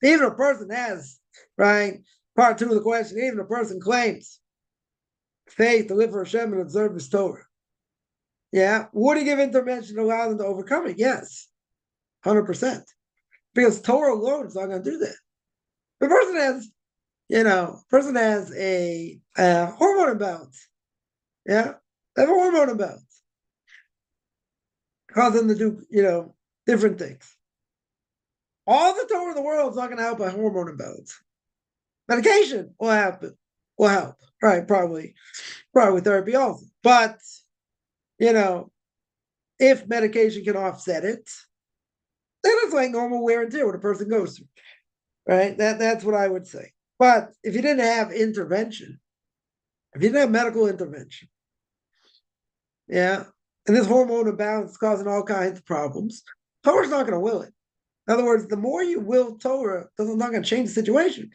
even a person has, right, part 2 of the question, even a person claims faith to live for Hashem and observe His Torah. Yeah. Would he give intervention to allow them to overcome it? Yes. 100%. Because Torah alone is not going to do that. The person has Person has a hormone imbalance. Yeah, they have a hormone imbalance, cause them to do, different things. All the Torah in the world is not going to help a hormone imbalance. Medication will happen, will help, right? Probably therapy also. But you know, if medication can offset it, then it's like normal wear and tear what a person goes through, right? That's what I would say. But if you didn't have intervention, if you didn't have medical intervention, yeah, and this hormone imbalance is causing all kinds of problems, Torah's not going to will it. In other words, the more you will Torah, it's not going to change the situation,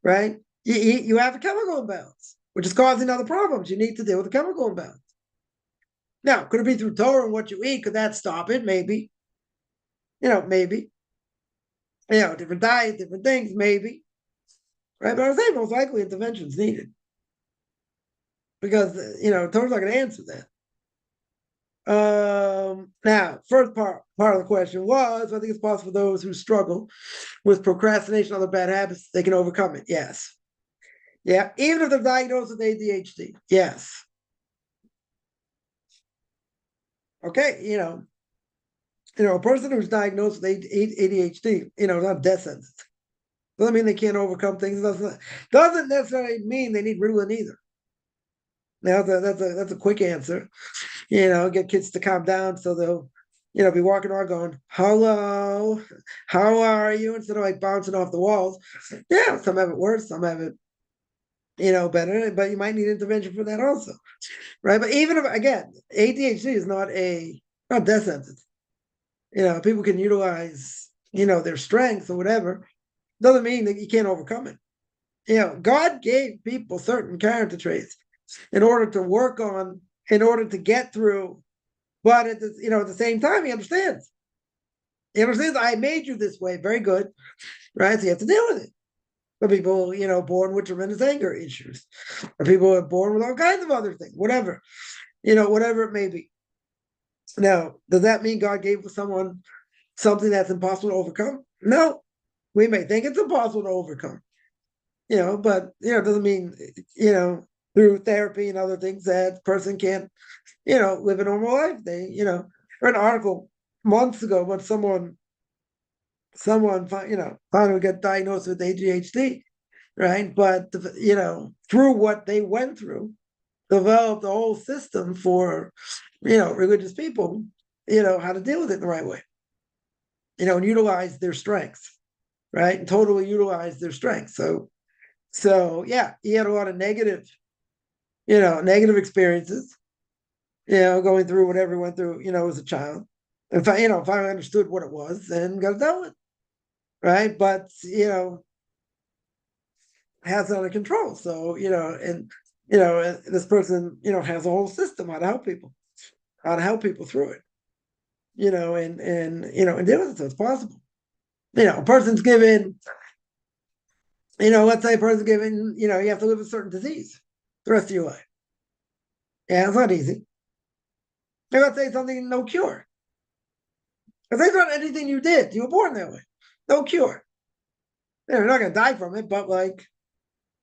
right? You have a chemical imbalance, which is causing other problems. You need to deal with the chemical imbalance. Now, could it be through Torah and what you eat? Could that stop it? Maybe. Maybe. Different diet, different things, maybe. Right? But I would say most likely intervention is needed. Because, Torah's not going to answer that. Now, first part of the question was, I think it's possible for those who struggle with procrastination, other bad habits, they can overcome it. Yes. Yeah, even if they're diagnosed with ADHD. Yes. Okay, a person who's diagnosed with ADHD, not death sentence. Doesn't mean they can't overcome things. Doesn't necessarily mean they need Ritalin either. Now that's a quick answer. Get kids to calm down so they'll, be walking around going, "Hello, how are you?" instead of like bouncing off the walls. Yeah, some have it worse, some have it, better, but you might need intervention for that also, right? But even if, again, ADHD is not death sentence. People can utilize, their strengths or whatever. Doesn't mean that you can't overcome it. God gave people certain character traits in order to work on, in order to get through. But at the same time, he understands. He understands, I made you this way. Very good. Right? So you have to deal with it. Some people, born with tremendous anger issues. Or people are born with all kinds of other things, whatever, whatever it may be. Now, does that mean God gave someone something that's impossible to overcome? No. We may think it's impossible to overcome, but it doesn't mean, through therapy and other things that person can't, live a normal life. They, read an article months ago when someone, finally got diagnosed with ADHD, right? But through what they went through, developed a whole system for, religious people, how to deal with it in the right way, and utilize their strengths, right? And totally utilize their strengths. So yeah, he had a lot of negative experiences, going through whatever he went through, as a child. And finally understood what it was and got it done with, right? But has it under control. So and this person has a whole system how to help people, through it, and deal with it. So it's possible. A person's given, let's say a person's given, you have to live with a certain disease the rest of your life. Yeah, it's not easy. And let's say something, no cure. If there's not anything you did, you were born that way, no cure. You're not gonna die from it, but like,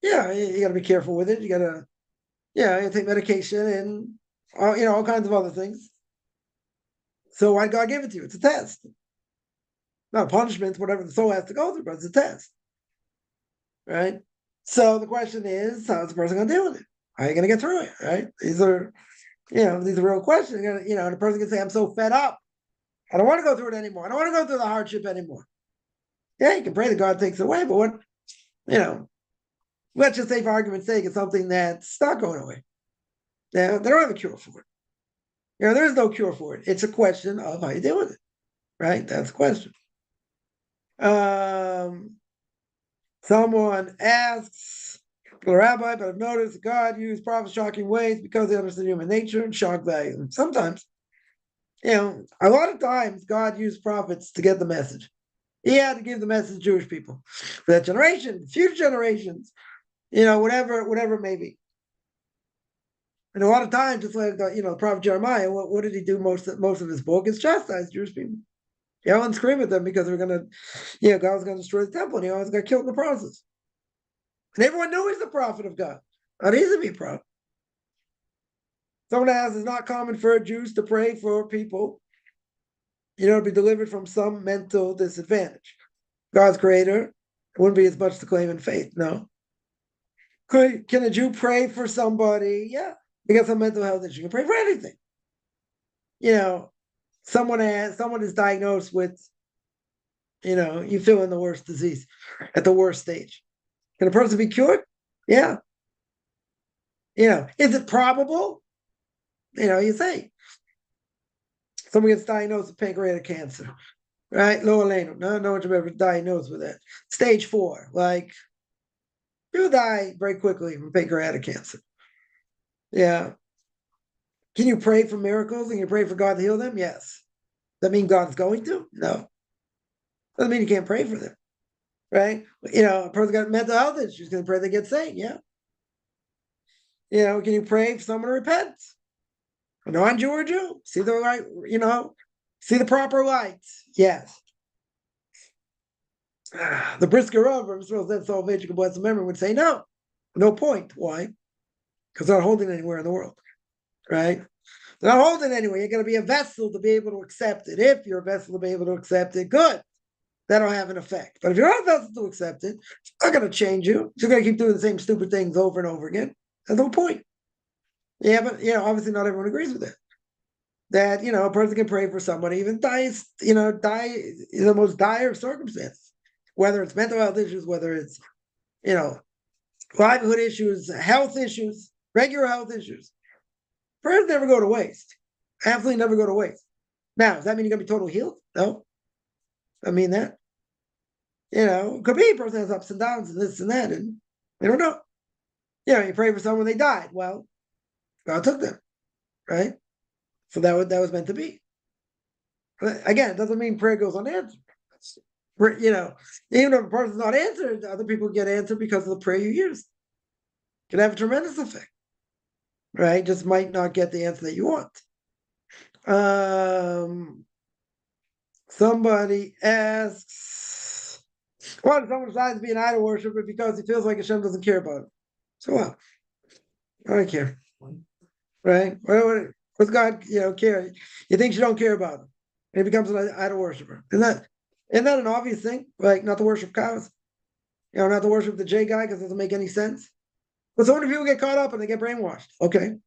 yeah, you got to be careful with it. You got to, you take medication and all kinds of other things. So why God give it to you? It's a test, not a punishment. Whatever the soul has to go through, but it's a test, right? So the question is, how's the person gonna deal with it? How are you gonna get through it? Right? These are real questions. The person can say, "I'm so fed up. I don't want to go through it anymore. I don't want to go through the hardship anymore." Yeah, you can pray that God takes it away, but what, let's just say for argument's sake, it's something that's not going away. Yeah, they don't have a cure for it. There is no cure for it. It's a question of how you deal with it, right? That's the question. Someone asks, Rabbi, but I've noticed God used prophets shocking ways because they understood human nature and shock value. Sometimes, a lot of times God used prophets to get the message. He had to give the message to Jewish people for that generation, future generations, whatever it may be. And a lot of times, just like the prophet Jeremiah, what did he do most of his book? Is chastise Jewish people. Yell and scream at them because they're gonna, God was gonna destroy the temple, and he always got killed in the process. And everyone knew he's the prophet of God. Not easy to be a prophet. Someone asks, it's not common for Jews to pray for people, to be delivered from some mental disadvantage. God's creator, it wouldn't be as much to claim in faith, no. Can a Jew pray for somebody? Yeah, they got some mental health issue. You can pray for anything. Someone is diagnosed with, you feel in the worst disease at the worst stage. Can a person be cured? Yeah. Is it probable? You say. Someone gets diagnosed with pancreatic cancer, right? Lower lane. No one should ever diagnosed with that. Stage 4, like, people die very quickly from pancreatic cancer. Yeah. Can you pray for miracles and you pray for God to heal them? Yes. Does that mean God's going to? No. Doesn't mean you can't pray for them, right? A person got mental health issues, going to pray they get saved. Yeah. Can you pray for someone to repent? A non-Jew or Jew? See the right, see the proper lights. Yes. The Brisker Rav, I'm supposed to have salvation, bless the memory, would say no. No point. Why? Because they're not holding anywhere in the world, right? They're not holding anywhere. You're going to be a vessel to be able to accept it. If you're a vessel to be able to accept it, good. That'll have an effect. But if you're not a vessel to accept it, it's not going to change you. You're going to keep doing the same stupid things over and over again. There's no point. Yeah, but obviously not everyone agrees with it. That a person can pray for somebody, even die in the most dire of circumstances, whether it's mental health issues, whether it's livelihood issues, health issues, regular health issues. Prayers never go to waste. Absolutely never go to waste. Now, does that mean you're going to be totally healed? No. I mean that. Could be a person has ups and downs and this and that, and they don't know. You pray for someone, they died. Well, God took them, right? So that was meant to be. Again, it doesn't mean prayer goes unanswered. Even if a person's not answered, other people get answered because of the prayer you use. It can have a tremendous effect, right? Just might not get the answer that you want. Somebody asks, what if someone decides to be an idol worshiper because he feels like Hashem doesn't care about him? So what? I don't care, right? What's God, care? You think you don't care about him, and he becomes an idol worshiper. Isn't that an obvious thing? Like, not to worship cows, not to worship the J guy because it doesn't make any sense. But so many people get caught up and they get brainwashed. Okay.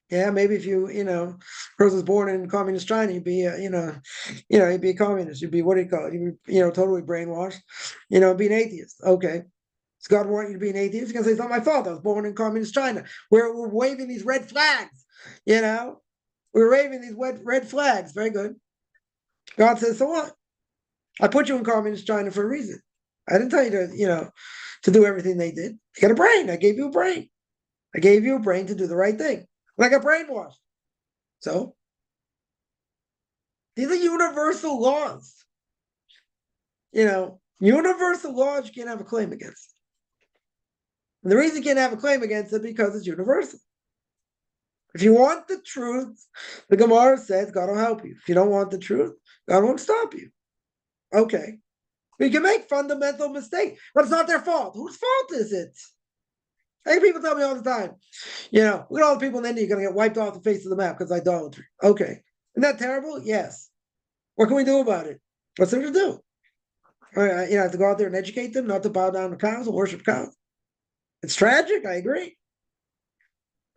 Yeah, maybe if you, person was born in communist China, you'd be, you'd be a communist. You'd be, what do you call it? You'd be, totally brainwashed, be an atheist. Okay. Does God want you to be an atheist? You're going to say, it's not my fault. I was born in communist China. We're waving these red flags, We're waving these red flags. Very good. God says, so what? I put you in communist China for a reason. I didn't tell you to, to do everything they did. You got a brain. I gave you a brain. I gave you a brain to do the right thing. And I got brainwashed. So these are universal laws. Universal laws you can't have a claim against. And the reason you can't have a claim against it because it's universal. If you want the truth, the Gemara says God will help you. If you don't want the truth, God won't stop you. Okay. But you can make fundamental mistakes, but it's not their fault. Whose fault is it? Hey, people tell me all the time, look at all the people in India going to get wiped off the face of the map because of idolatry. Okay. Isn't that terrible? Yes. What can we do about it? What's there to do? I have to go out there and educate them not to bow down to cows and worship cows. It's tragic. I agree.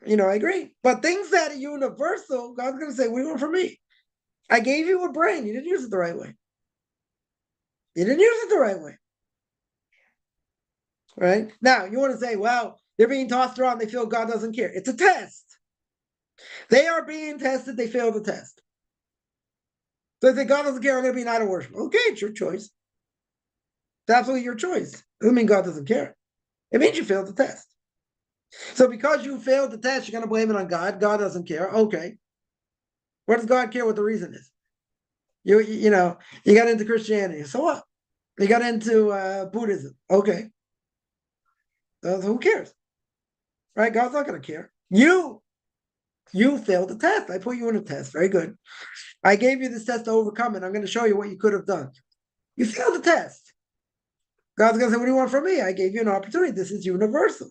I agree. But things that are universal, God's going to say, what do you want from me? I gave you a brain. You didn't use it the right way. You didn't use it the right way. Right? Now, you want to say, well, they're being tossed around. They feel God doesn't care. It's a test. They are being tested. They fail the test. So they say, God doesn't care. I'm going to be an idol worshiper. Okay, it's your choice. It's absolutely your choice. Doesn't mean God doesn't care. It means you failed the test. So because you failed the test, you're going to blame it on God. God doesn't care. Okay. What does God care what the reason is? You got into Christianity. So what? You got into Buddhism. Okay. Who cares? Right? God's not going to care. You failed the test. I put you in a test. Very good. I gave you this test to overcome it. I'm going to show you what you could have done. You failed the test. God's going to say, what do you want from me? I gave you an opportunity. This is universal.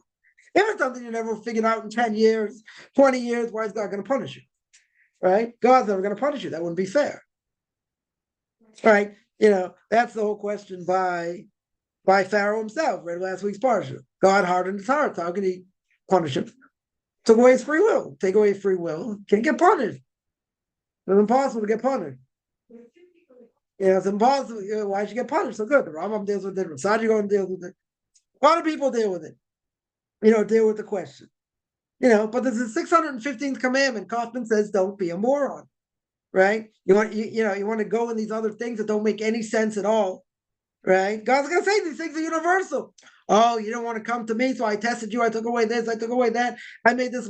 If it's something you never figured out in 10 years, 20 years, why is God going to punish you? Right? God's never going to punish you. That wouldn't be fair. Right? That's the whole question by Pharaoh himself, read last week's parsha. God hardened his heart. How can he punish him? Took away his free will. Take away free will, can't get punished. It's impossible to get punished. It's impossible. Why should you get punished? So good. The Rambam deals with it. Rasaji going deals with it. A lot of people deal with it. Deal with the question. But there's the 615th commandment. Kaufman says, don't be a moron. Right? You want to go in these other things that don't make any sense at all. Right? God's gonna say these things are universal. Oh, you don't want to come to me, so I tested you. I took away this. I took away that. I made this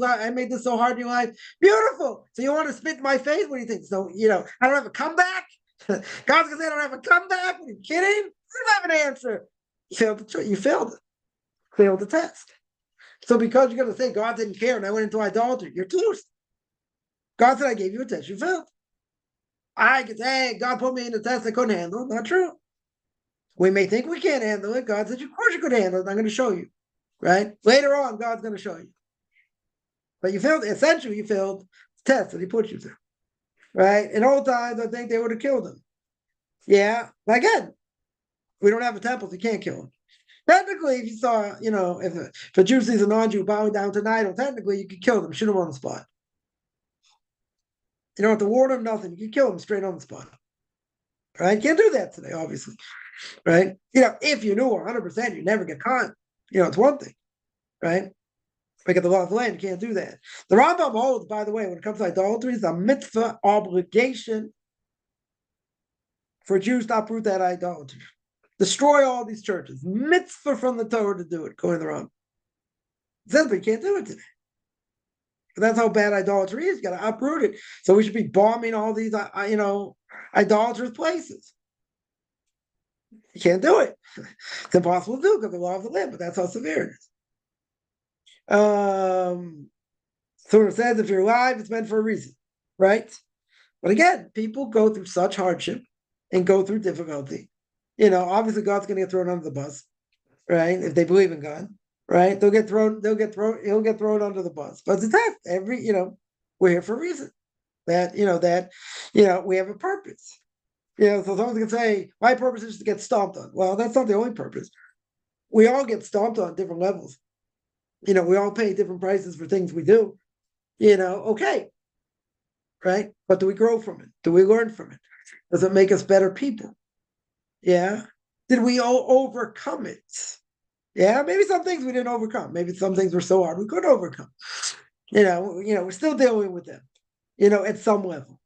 so hard in your life. Beautiful. So you want to spit in my face? What do you think? So I don't have a comeback. God's gonna say I don't have a comeback. Are you kidding? I don't have an answer. You failed it. Failed the test. So because you're gonna say God didn't care and I went into idolatry, you're toast. God said I gave you a test. You failed. I could say God put me in a test I couldn't handle. Not true. We may think we can't handle it. God said, of course you could handle it. I'm going to show you. Right? Later on, God's going to show you. But you failed, essentially, you failed the test that he put you through. Right? In old times, I think they would have killed him. Yeah. But again, we don't have a temple, so you can't kill him. Technically, if you saw, if a Jew sees a non-Jew bowing down to an idol, technically you could kill them, shoot them on the spot. You don't have to warn them, nothing. You can kill them straight on the spot. Right? You can't do that today, obviously. Right? If you knew 100%, you never get caught. It's one thing, right? Like at the law of the land, you can't do that. The Rambam holds, by the way, when it comes to idolatry, it's a mitzvah obligation for Jews to uproot that idolatry. Destroy all these churches. Mitzvah from the Torah to do it, according to the Rambam. Simply, you can't do it today. But that's how bad idolatry is. You got to uproot it. So we should be bombing all these, idolatrous places. You can't do it. It's impossible to do because of the law of the land, but that's how severe it is. So it says if you're alive, it's meant for a reason, right? But again, people go through such hardship and go through difficulty. Obviously God's going to get thrown under the bus, right? If they believe in God, right? He'll get thrown under the bus. But it's a test. We're here for a reason. That we have a purpose. So someone can say, my purpose is to get stomped on. Well, that's not the only purpose. We all get stomped on different levels. We all pay different prices for things we do. Okay. Right? But do we grow from it? Do we learn from it? Does it make us better people? Yeah. Did we all overcome it? Yeah. Maybe some things we didn't overcome. Maybe some things were so hard we couldn't overcome. We're still dealing with them, at some level.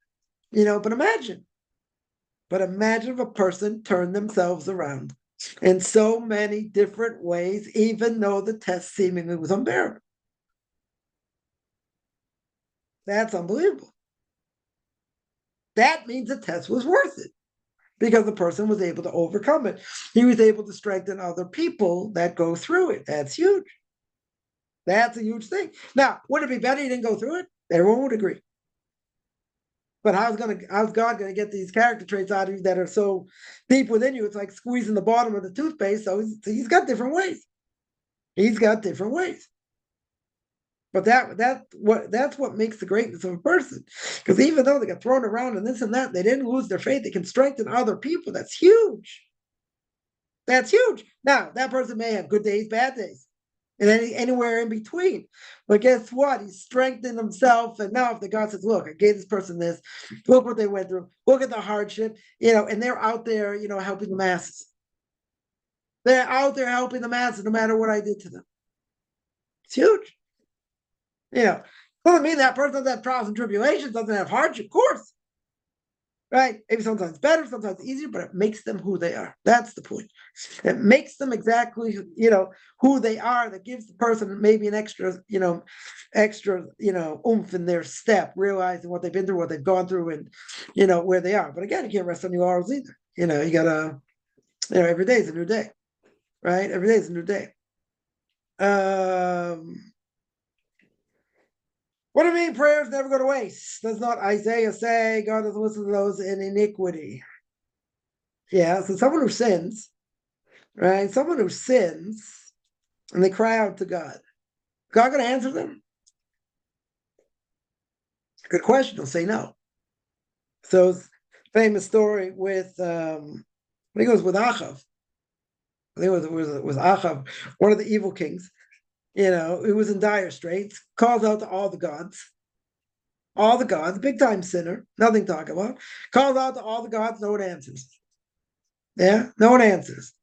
But imagine if a person turned themselves around in so many different ways, even though the test seemingly was unbearable. That's unbelievable. That means the test was worth it because the person was able to overcome it. He was able to strengthen other people that go through it. That's huge. That's a huge thing. Now, would it be better he didn't go through it? Everyone would agree. But how's God going to get these character traits out of you that are so deep within you? It's like squeezing the bottom of the toothpaste. So he's got different ways. He's got different ways. But that's what makes the greatness of a person. Because even though they got thrown around and this and that, they didn't lose their faith. They can strengthen other people. That's huge. That's huge. Now, that person may have good days, bad days, and anywhere in between. But guess what? He strengthened himself. And now if the God says, look, I gave this person this, look what they went through, look at the hardship, and they're out there, helping the masses. They're out there helping the masses no matter what I did to them. It's huge. Doesn't mean that person doesn't have trials and tribulations, doesn't have hardship, of course. Right? Maybe sometimes better, sometimes easier, but it makes them who they are. That's the point. It makes them exactly, who they are. That gives the person maybe an extra, oomph in their step, realizing what they've been through, what they've gone through, and where they are. But again, you can't rest on your laurels either. You gotta, every day is a new day, right? Every day is a new day. What do you mean prayers never go to waste? Does not Isaiah say God doesn't listen to those in iniquity? Yeah, so someone who sins, right? Someone who sins and they cry out to God. God going to answer them? Good question. He'll say no. So famous story with, I think it was with Achav. I think it was Achav, one of the evil kings. Who was in dire straits, calls out to all the gods, big time sinner, nothing to talk about. Calls out to all the gods, no one answers. Yeah, no one answers.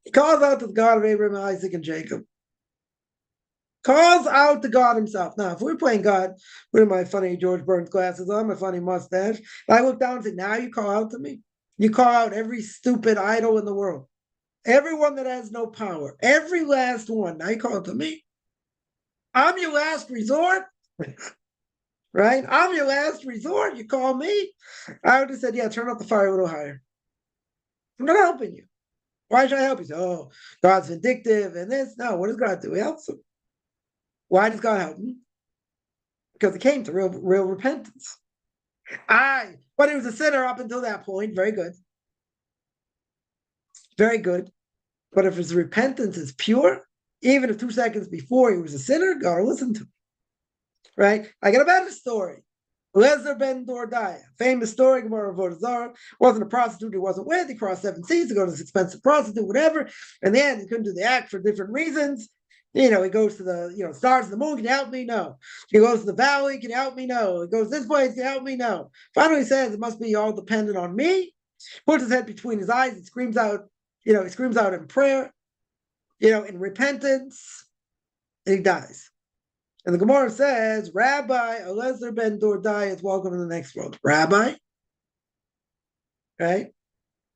He calls out to the God of Abraham, Isaac, and Jacob. Calls out to God himself. Now, if we're playing God with my funny George Burns glasses on, my funny mustache, I look down and say, now you call out to me? You call out every stupid idol in the world. Everyone that has no power. Every last one. Now you call out to me? I'm your last resort? Right? I'm your last resort. You call me? I would have said, yeah, turn up the fire a little higher. I'm not helping you. Why should I help you? Say, oh, God's vindictive and this. No, what does God do? He helps him. Why does God help him? Because he came to real repentance. But he was a sinner up until that point. Very good. Very good. But if his repentance is pure, even if 2 seconds before he was a sinner, God will listen to him. Right? I got a better story. Lezer ben Dordaya, famous story, Gemara Avodah Zarah, wasn't a prostitute he wasn't with. He crossed 7 seas to go to this expensive prostitute, whatever. In the end, he couldn't do the act for different reasons. He goes to the, stars and the moon, can you help me? No. He goes to the valley, can you help me? No. He goes this place, can you help me? No. Finally, he says, it must be all dependent on me. Puts his head between his eyes, he screams out, he screams out in prayer, in repentance, and he dies. And the Gemara says, Rabbi Eliezer ben Dordai is welcome in the next world. Rabbi? Right?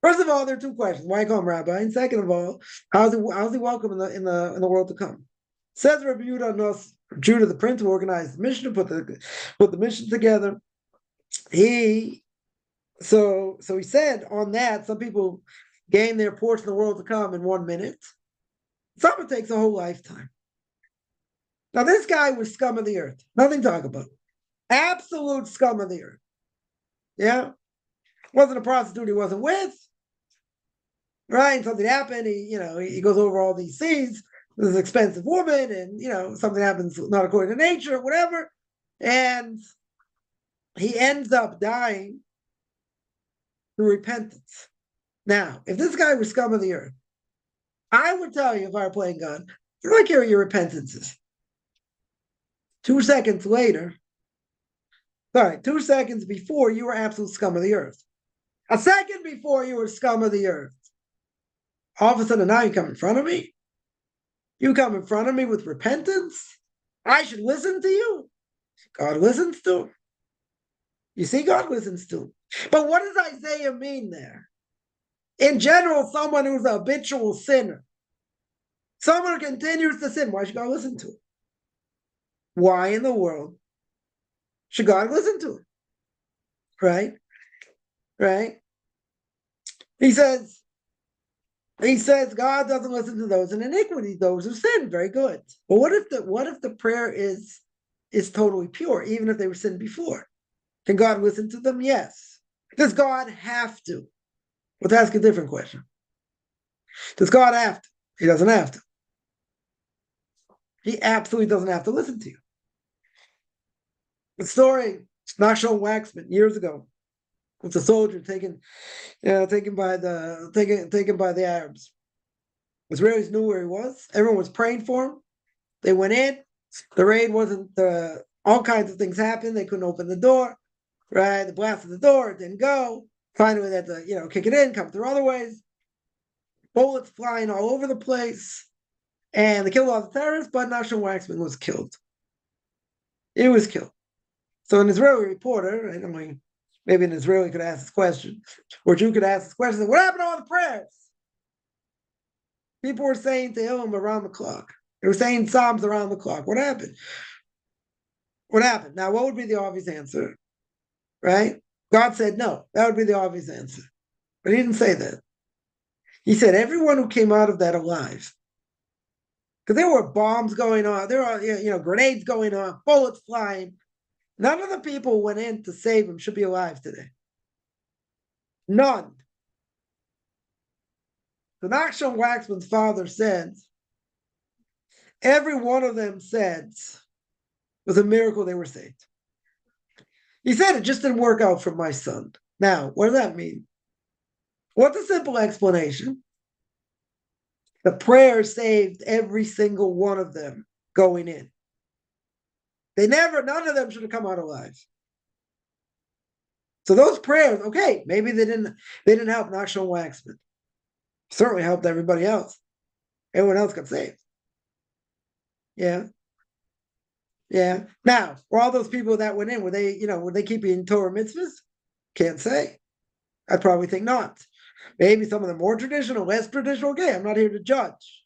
First of all, there are 2 questions. Why call him Rabbi? And second of all, how's he welcome in the world to come? Says Rabbi Judah, the prince who organized the mission, put the mission together. He said on that, some people gain their portion of the world to come in 1 minute. Some it takes a whole lifetime. Now, this guy was scum of the earth. Nothing to talk about. Absolute scum of the earth. Yeah? Wasn't a prostitute he wasn't with. Right? Something happened. He goes over all these seas. This is an expensive woman, and, something happens not according to nature, whatever. And he ends up dying through repentance. Now, if this guy was scum of the earth, I would tell you if I were playing God, I don't care what your repentance is. 2 seconds later, 2 seconds before, you were absolute scum of the earth. A second before, you were scum of the earth. All of a sudden, now you come in front of me? You come in front of me with repentance? I should listen to you? God listens to him. You see, God listens to him. But what does Isaiah mean there? In general, someone who's a habitual sinner, someone who continues to sin, why should God listen to him? Why in the world should God listen to him? Right? Right? He says God doesn't listen to those in iniquity, those who sin. Very good. But what if the prayer is totally pure, even if they were sinned before? Can God listen to them? Yes. Does God have to? Let's ask a different question. Does God have to? He doesn't have to. He absolutely doesn't have to listen to you. The story, Nachshon Waxman, years ago, was a soldier taken by the Arabs. Israelis knew where he was. Everyone was praying for him. They went in. The raid wasn't. All kinds of things happened. They couldn't open the door. Right, the blast of the door, it didn't go. Finally, they had to kick it in, come through other ways. Bullets flying all over the place, and they killed all the terrorists. But Nachshon Waxman was killed. He was killed. So an Israeli reporter, I mean, maybe an Israeli could ask this question, or a Jew could ask this question, what happened to all the prayers? People were saying Tehillim around the clock. They were saying Psalms around the clock. What happened? What happened? Now, what would be the obvious answer? Right? God said no. That would be the obvious answer. But he didn't say that. He said everyone who came out of that alive, because there were bombs going on, there were grenades going on, bullets flying. None of the people who went in to save him should be alive today. None. So Nachshon Waxman's father said, every one of them said it was a miracle they were saved. He said it just didn't work out for my son. Now, what does that mean? What's a simple explanation? The prayer saved every single one of them going in. None of them should have come out alive. So those prayers, okay, maybe they didn't help Nachshon Waxman. Certainly helped everybody else. Everyone else got saved. Yeah. Yeah. Now, were all those people that went in, were they keeping Torah mitzvahs? Can't say. I'd probably think not. Maybe some of the more traditional, less traditional. Okay, I'm not here to judge.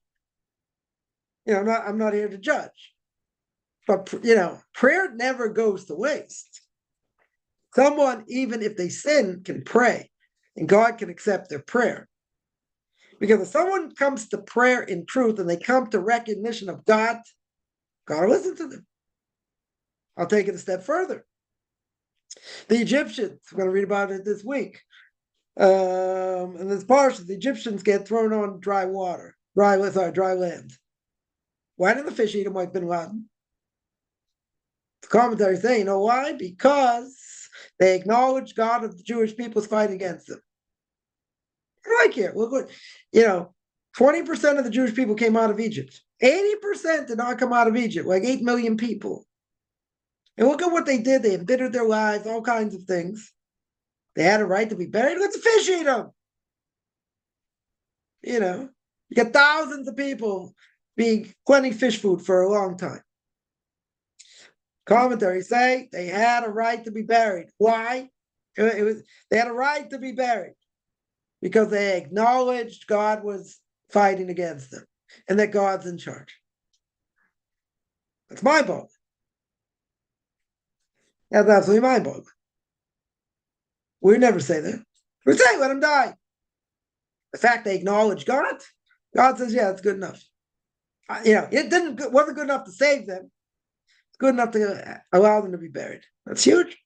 I'm not here to judge. But prayer never goes to waste. Someone, even if they sin, can pray, and God can accept their prayer. Because if someone comes to prayer in truth and they come to recognition of God, God will listen to them. I'll take it a step further. The Egyptians, we're going to read about it this week. In this parsha, the Egyptians get thrown on dry land. Why did the fish eat them like bin Laden? The commentary say, you know why? Because they acknowledge God of the Jewish people's fight against them. Right here, look what 20% of the Jewish people came out of Egypt. 80% did not come out of Egypt, like 8 million people. And look at what they did. They embittered their lives, all kinds of things. They had a right to be buried. Let the fish eat them. You got thousands of people being plenty fish food for a long time. Commentaries say they had a right to be buried. Why? They had a right to be buried because they acknowledged God was fighting against them and that God's in charge. That's mind-boggling. That's absolutely mind-boggling. We never say that. We say, let them die. The fact they acknowledge God says, yeah, it's good enough. It wasn't good enough to save them. It's good enough to allow them to be buried. That's huge.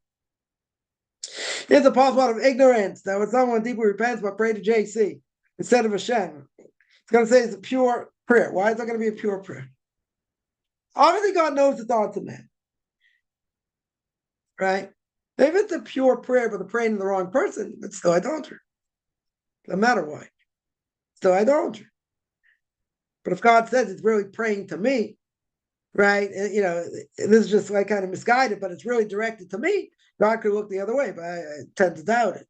Here's a possible of ignorance that when someone deeply repents but pray to JC instead of Hashem, it's going to say it's a pure prayer. Why is that going to be a pure prayer? Obviously, God knows the thoughts of man. Right? If it's a pure prayer, but they're praying to the wrong person, it's still idolatry. No matter why. Still idolatry. But if God says it's really praying to me, right? And, this is just like kind of misguided, but it's really directed to me. God could look the other way, but I tend to doubt it.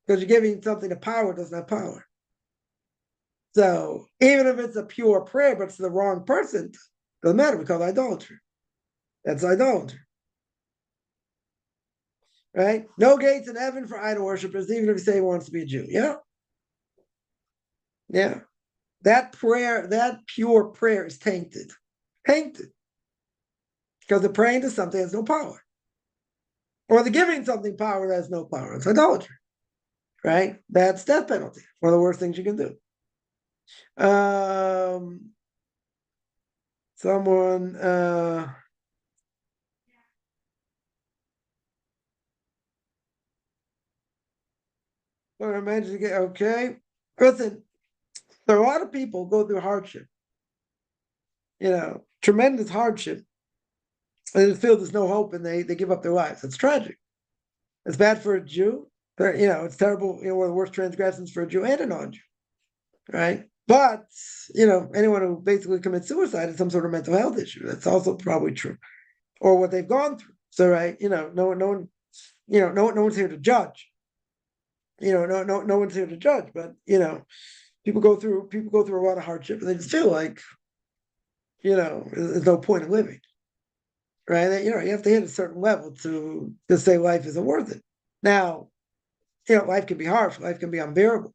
Because you're giving something to power, it doesn't have power. So even if it's a pure prayer, but it's the wrong person, doesn't matter. We call it idolatry. That's idolatry. Right? No gates in heaven for idol worshipers, even if you say he wants to be a Jew. Yeah. Yeah. That prayer, that pure prayer is tainted. Tainted. Because they're praying to something that has no power. Or they're giving something power that has no power. It's idolatry. Right? That's death penalty. One of the worst things you can do. Someone okay. Listen, there are a lot of people go through hardship. Tremendous hardship. And they feel there's no hope and they give up their lives. It's tragic. It's bad for a Jew. It's terrible, one of the worst transgressions for a Jew and a non-Jew. Right? But, anyone who basically commits suicide has some sort of mental health issue. That's also probably true. Or what they've gone through. So, right, no one's here to judge. No one's here to judge, but people go through a lot of hardship and they just feel like, there's no point in living. Right? You have to hit a certain level to say life isn't worth it. Now, life can be harsh, life can be unbearable.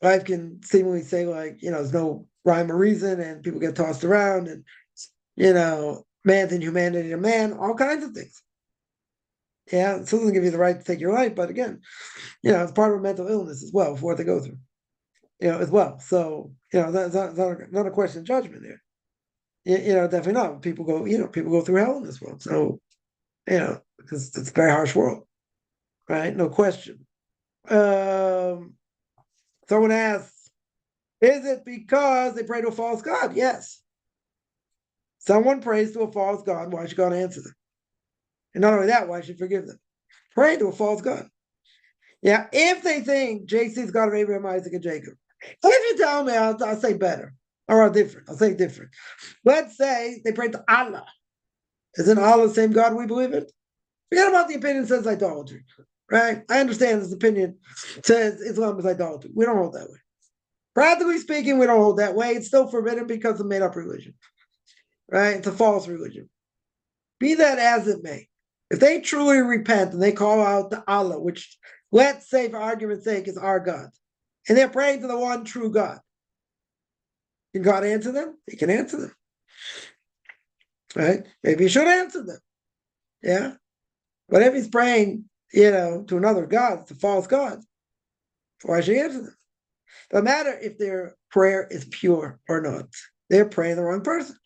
Life can seemingly say like, there's no rhyme or reason and people get tossed around and, man's inhumanity to man, all kinds of things. Yeah, it doesn't give you the right to take your life, but again, it's part of a mental illness as well for what they go through, as well. So, that's not a question of judgment there. Definitely not. People go through hell in this world. So, because it's a very harsh world, right? No question. Someone asks, Is it because they pray to a false god? Yes. Someone prays to a false god. Why should God answer them? And not only that, why should forgive them? Pray to a false god. Yeah, if they think JC's God of Abraham, Isaac, and Jacob. If you tell me, I'll say better. Or different. I'll say different. Let's say they pray to Allah. Isn't Allah the same God we believe in? Forget about the opinion that says idolatry. Right? I understand this opinion says Islam is idolatry. We don't hold that way. Practically speaking, we don't hold that way. It's still forbidden because of made up religion. Right? It's a false religion. Be that as it may, if they truly repent and they call out to Allah, which let's say for argument's sake is our God, and they're praying to the one true God, can God answer them? He can answer them. Right? Maybe he should answer them. Yeah. But if he's praying, to another God, to false God, why should he answer them? No matter if their prayer is pure or not. They're praying the wrong person.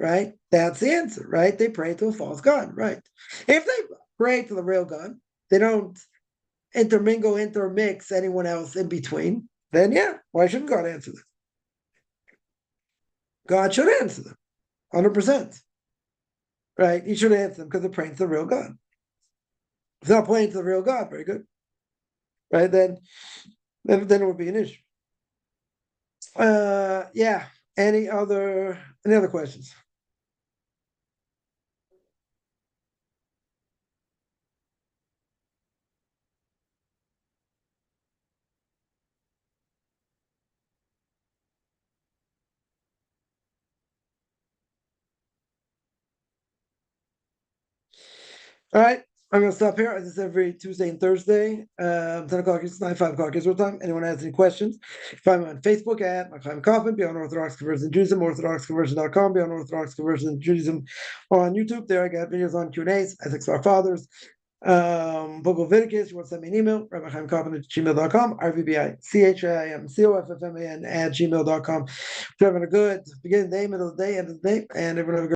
Right? That's the answer, right? They pray to a false God, right? If they pray to the real God, they don't intermix anyone else in between, then yeah, why shouldn't God answer them? God should answer them, 100%. Right? He should answer them because they're praying to the real God. If they're not praying to the real God, very good. Right? Then it would be an issue. Yeah. Any other questions? All right. I'm going to stop here. This is every Tuesday and Thursday, 10 o'clock Eastern 5 o'clock Israel time. Anyone has any questions, find me on Facebook at Chaim Kaufman, Beyond Orthodox Conversion in Judaism, orthodoxconversion.com, Beyond Orthodox Conversion in Judaism on YouTube. There I got videos on Q&As, ethics of our fathers, book of Leviticus. You want to send me an email, rabbichaimkaufman@gmail.com, RVBICHAIMCOFFMAN @gmail.com. If you're having a good beginning of the day, middle of the day, end of the day, and everyone have a good